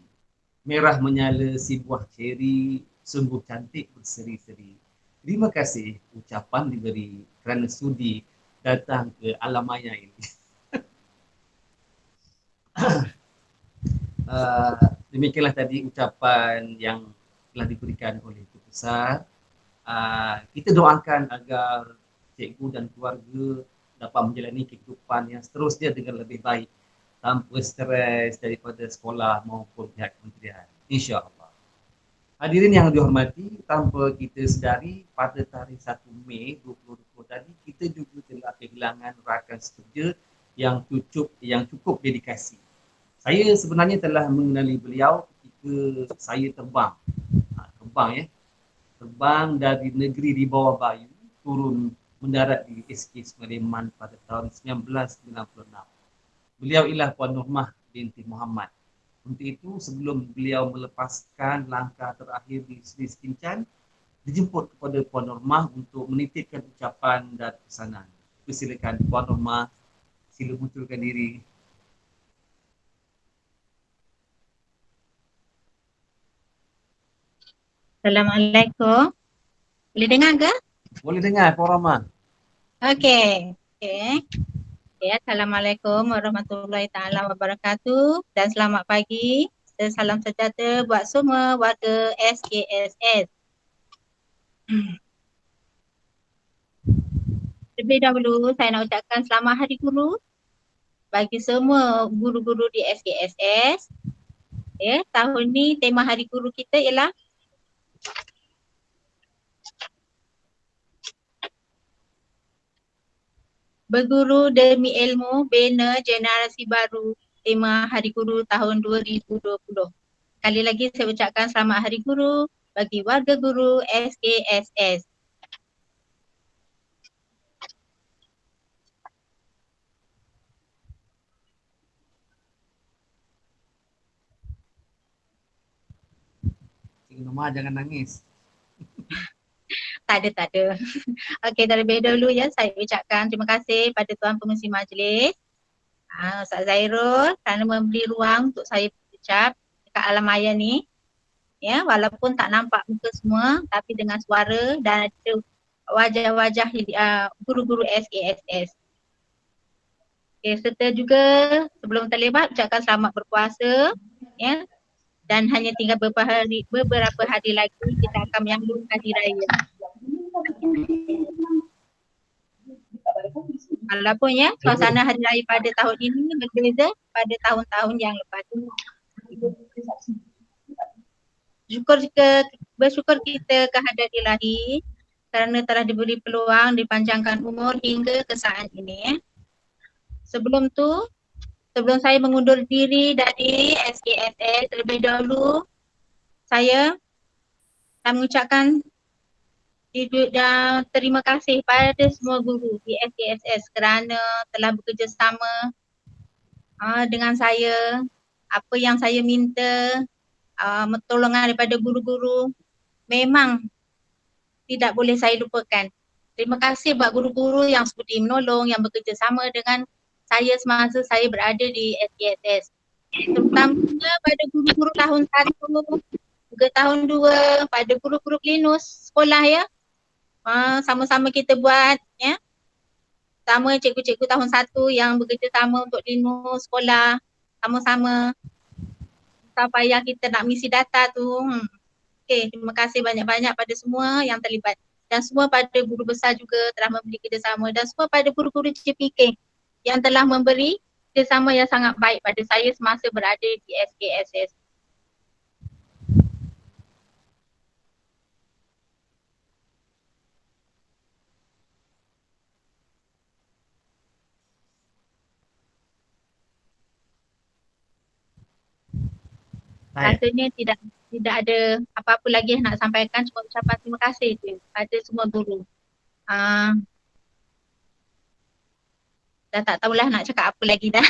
Merah menyala si buah ceri, sungguh cantik berseri-seri. Terima kasih ucapan diberi kerana sudi datang ke alam maya ini. Demikianlah tadi ucapan yang telah diberikan oleh Ibu Besar. Kita doakan agar cikgu dan keluarga dapat menjalani kehidupan yang seterusnya dengan lebih baik tanpa stres daripada sekolah maupun pihak kementerian, insya-Allah. Hadirin yang dihormati, tanpa kita sedari pada tarikh 1 Mei 2020 tadi kita juga telah kehilangan rakan sekerja yang cukup dedikasi. Saya sebenarnya telah mengenali beliau ketika saya terbang dari negeri di bawah Bayu, turun mendarat di SK Semaliman pada tahun 1996. Beliau ialah Puan Nurmah binti Muhammad. Untuk itu, sebelum beliau melepaskan langkah terakhir di Sri Sekincan, dijemput kepada Puan Nurmah untuk menitipkan ucapan dan pesanan. Persilakan Puan Nurmah, sila munculkan diri. Assalamualaikum. Boleh dengar ke? Boleh dengar, Puan Nurmah. Okey. Assalamualaikum warahmatullahi taala wabarakatuh dan selamat pagi. Salam sejahtera buat semua warga SKSS. Terlebih dahulu saya nak ucapkan selamat Hari Guru bagi semua guru-guru di SKSS. Tahun ni tema Hari Guru kita ialah Berguru demi ilmu, bina generasi baru, tema Hari Guru tahun 2020. Sekali lagi saya ucapkan selamat Hari Guru bagi warga guru SKSS. Norma jangan nangis. Tak ada. Okey, terlebih dahulu ya saya ucapkan terima kasih pada Tuan Pengerusi Majlis, Ustaz Zairul kerana memberi ruang untuk saya berucap dekat alam maya ni. Ya, walaupun tak nampak muka semua tapi dengan suara dan ada wajah-wajah guru-guru SKSS. Okay, serta juga sebelum terlibat ucapkan selamat berpuasa ya, dan hanya tinggal beberapa hari lagi kita akan menyambut hari raya. Walaupun ya suasana hari raya pada tahun ini berbeza pada tahun-tahun yang lepas. Bersyukur kita kehadirat Ilahi kerana telah diberi peluang dipanjangkan umur hingga ke saat ini ya. Sebelum saya mengundur diri dari SKSS, terlebih dahulu saya mengucapkan terima kasih pada semua guru di SKSS kerana telah bekerjasama dengan saya. Apa yang saya minta, pertolongan daripada guru-guru memang tidak boleh saya lupakan. Terima kasih buat guru-guru yang sudi menolong, yang bekerjasama dengan saya semasa saya berada di SKSS. Terutamanya pada guru-guru tahun 1 juga tahun 2, pada guru-guru Linus sekolah ya. Sama-sama kita buat ya. Sama cikgu-cikgu tahun 1 yang bekerjasama untuk Linus sekolah, sama-sama. Tak payah kita nak misi data tu. Okey, terima kasih banyak-banyak pada semua yang terlibat. Dan semua pada guru besar juga telah memberi kerjasama, dan semua pada guru-guru JPK yang telah memberi kerjasama yang sangat baik pada saya semasa berada di SKSS. Rasanya tidak ada apa-apa lagi yang nak sampaikan, cuma ucapan terima kasih je pada semua guru. Dah tak tahulah nak cakap apa lagi dah.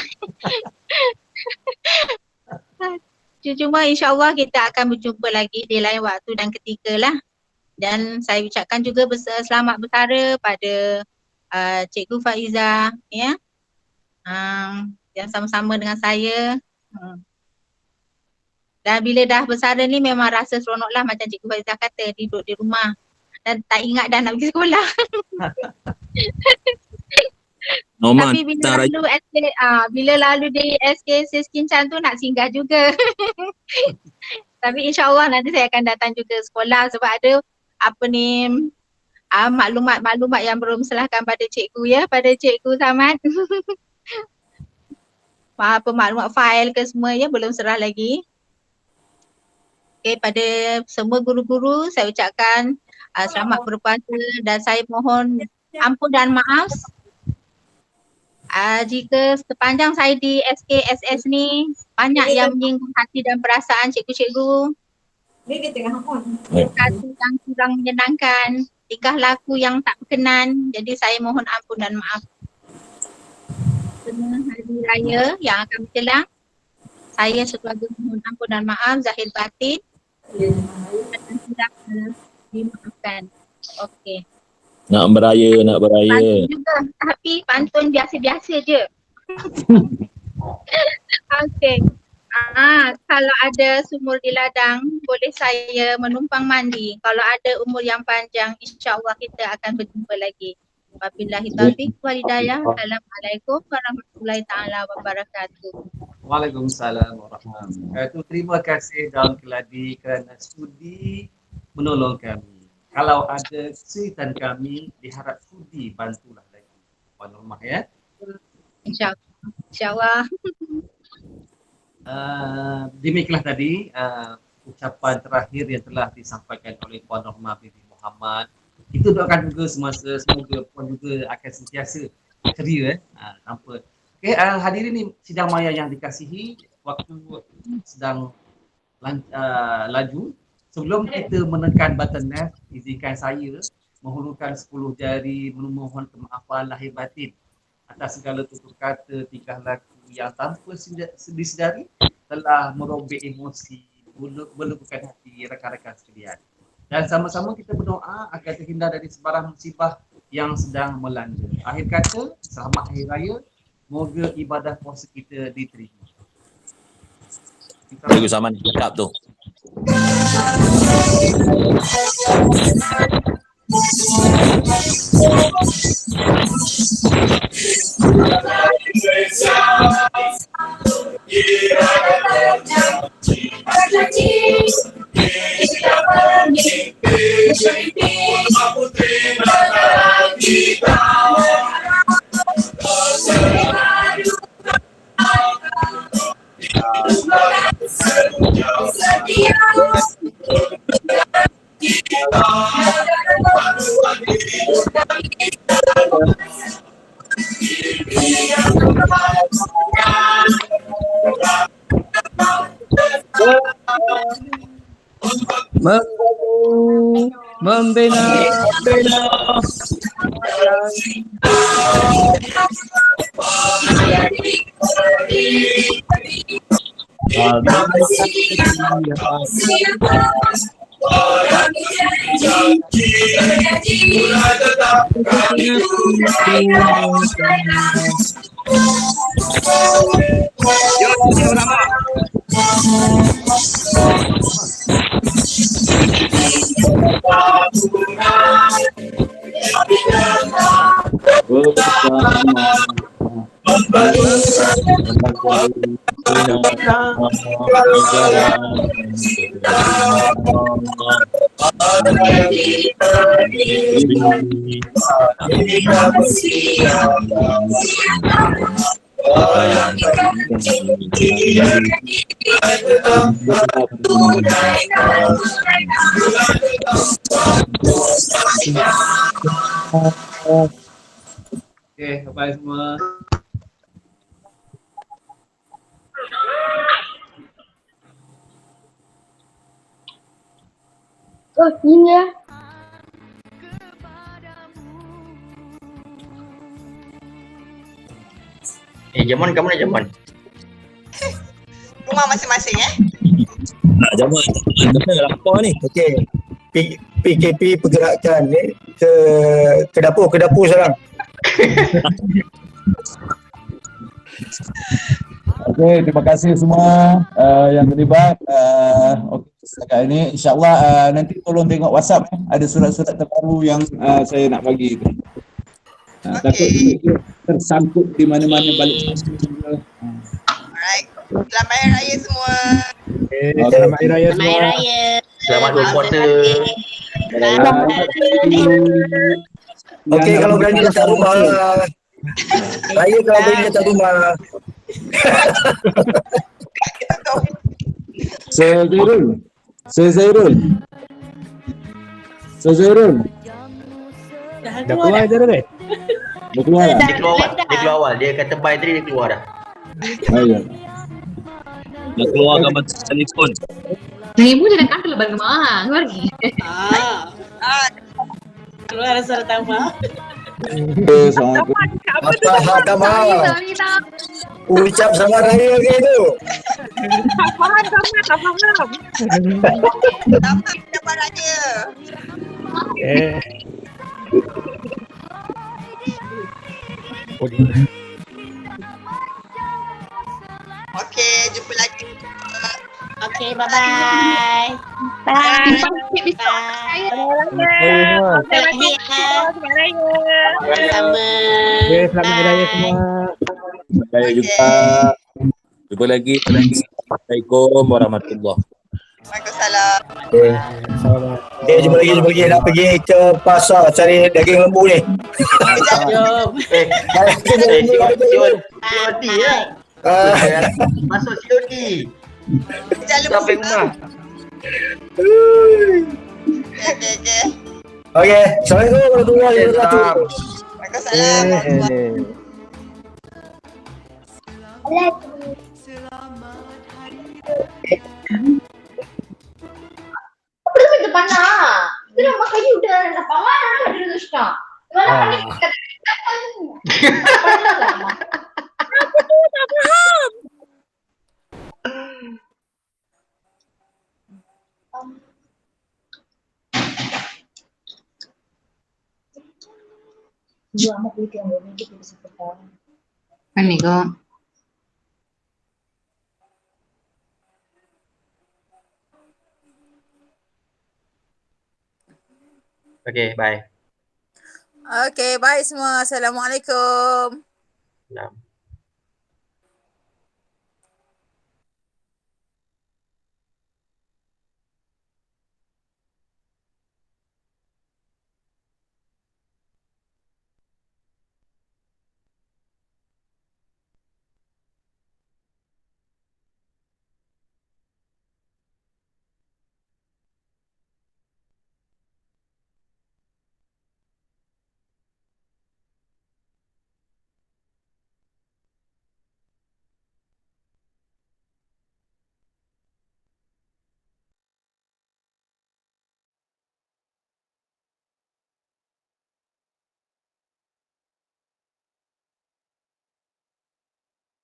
Cuma insyaAllah kita akan berjumpa lagi di lain waktu dan ketika lah. Dan saya ucapkan juga selamat bersara pada Cikgu Faiza ya, yang sama-sama dengan saya. Dan bila dah bersara ni memang rasa seronok lah, macam Cikgu Faiza kata, duduk di rumah dan tak ingat dah nak pergi sekolah. Tapi bila lalu di SKSS Kincan tu nak singgah juga. Tapi insyaAllah nanti saya akan datang juga sekolah sebab ada maklumat-maklumat yang belum serahkan pada cikgu ya, pada Cikgu Samad. Apa maklumat fail ke semua ya, belum serah lagi. Okay, pada semua guru-guru saya ucapkan selamat berpuasa dan saya mohon ampun dan maaf jika sepanjang saya di SKSS ni banyak yang menyinggung hati dan perasaan cikgu-cikgu. Kata yang kurang menyenangkan, tingkah laku yang tak berkenan, jadi saya mohon ampun dan maaf. Semua hari raya yang akan berjelang, saya sekeluarga mohon ampun dan maaf zahir batin dan tidak dimaafkan. Okey. Nak beraya. Pantun juga, tapi pantun biasa-biasa je. Okey. Kalau ada sumur di ladang, boleh saya menumpang mandi. Kalau ada umur yang panjang, insya-Allah kita akan berjumpa lagi. Wabillahi taufiq wal hidayah. Assalamualaikum warahmatullahi taala wabarakatuh. Waalaikumsalam warahmatullahi wabarakatuh. Terima kasih Daun Keladi kerana sudi menolong kami. Kalau ada kesulitan kami, diharap sudi bantulah lagi. Puan Rumah ya. InsyaAllah. Demikianlah tadi ucapan terakhir yang telah disampaikan oleh Puan Norma binti Muhammad. Kita doakan juga semasa semoga Puan juga akan sentiasa ceria tanpa. Okay, hadirin ni sidang maya yang dikasihi, waktu sedang laju. Sebelum kita menekan button next, izinkan saya menghulurkan 10 jari memohon kemaafan lahir batin atas segala tutur kata, tingkah laku yang tanpa disedari telah merobek emosi, melembutkan hati rakan-rakan sekalian. Dan sama-sama kita berdoa agar terhindar dari sebarang musibah yang sedang melanda. Akhir kata, selamat Hari Raya. Moga ibadah puasa kita diterima. Lagu Saman cakap tu. Membina Okey, bye semua. Oh, ini ya. Jaman kamu nak jaman? Rumah masing-masing Nak jaman. Mana lapar ni? Okey. PKP pergerakan ni ke dapur sekarang. Okey, terima kasih semua yang terlibat. Okey, setakat ini insya-Allah nanti tolong tengok WhatsApp ada surat-surat terbaru yang saya nak bagi tu. Takut tersangkut di mana-mana balik. Alright. Selamat Hari Raya semua. Selamat Hari Raya semua. Selamat Raya. Selamat berpuasa. Okey, kalau berani datang rumah. Raya kalau berani datang rumah. Zairul. Dah keluar je dah. Dah keluar dah? Dia keluar awal. Dia kata bye tadi dia keluar dah. Baik. Nak keluarkan batu telefon. Ibu jangan kata lebar kemah. Keluar lagi. Keluar rasa tambah. Assalamualaikum. Ucap selamat raya ke tu. Selamat Raya. Okey, jumpa lagi. Okey, bye-bye. Bye. Selamat Hari Raya semua. Saya juga. Jumpa lagi. Assalamualaikum warahmatullahi. Waalaikumsalam. Jumpa lagi nak pergi ke pasar cari daging lembu ni. Jom. COD ya. Masuk COD. Sampai rumah. Okey. Okey, Assalamualaikum warahmatullahi wabarakatuh. Waalaikumsalam. Apa tu depan nak? Kita nak makan you dah dapat mana nak ada rezeki. Mana ni kata apa tu tak faham. Dua amat duit yang boleh kita bisa bertahan. Amigo. Okay, bye. Okay, bye semua. Assalamualaikum. Salam.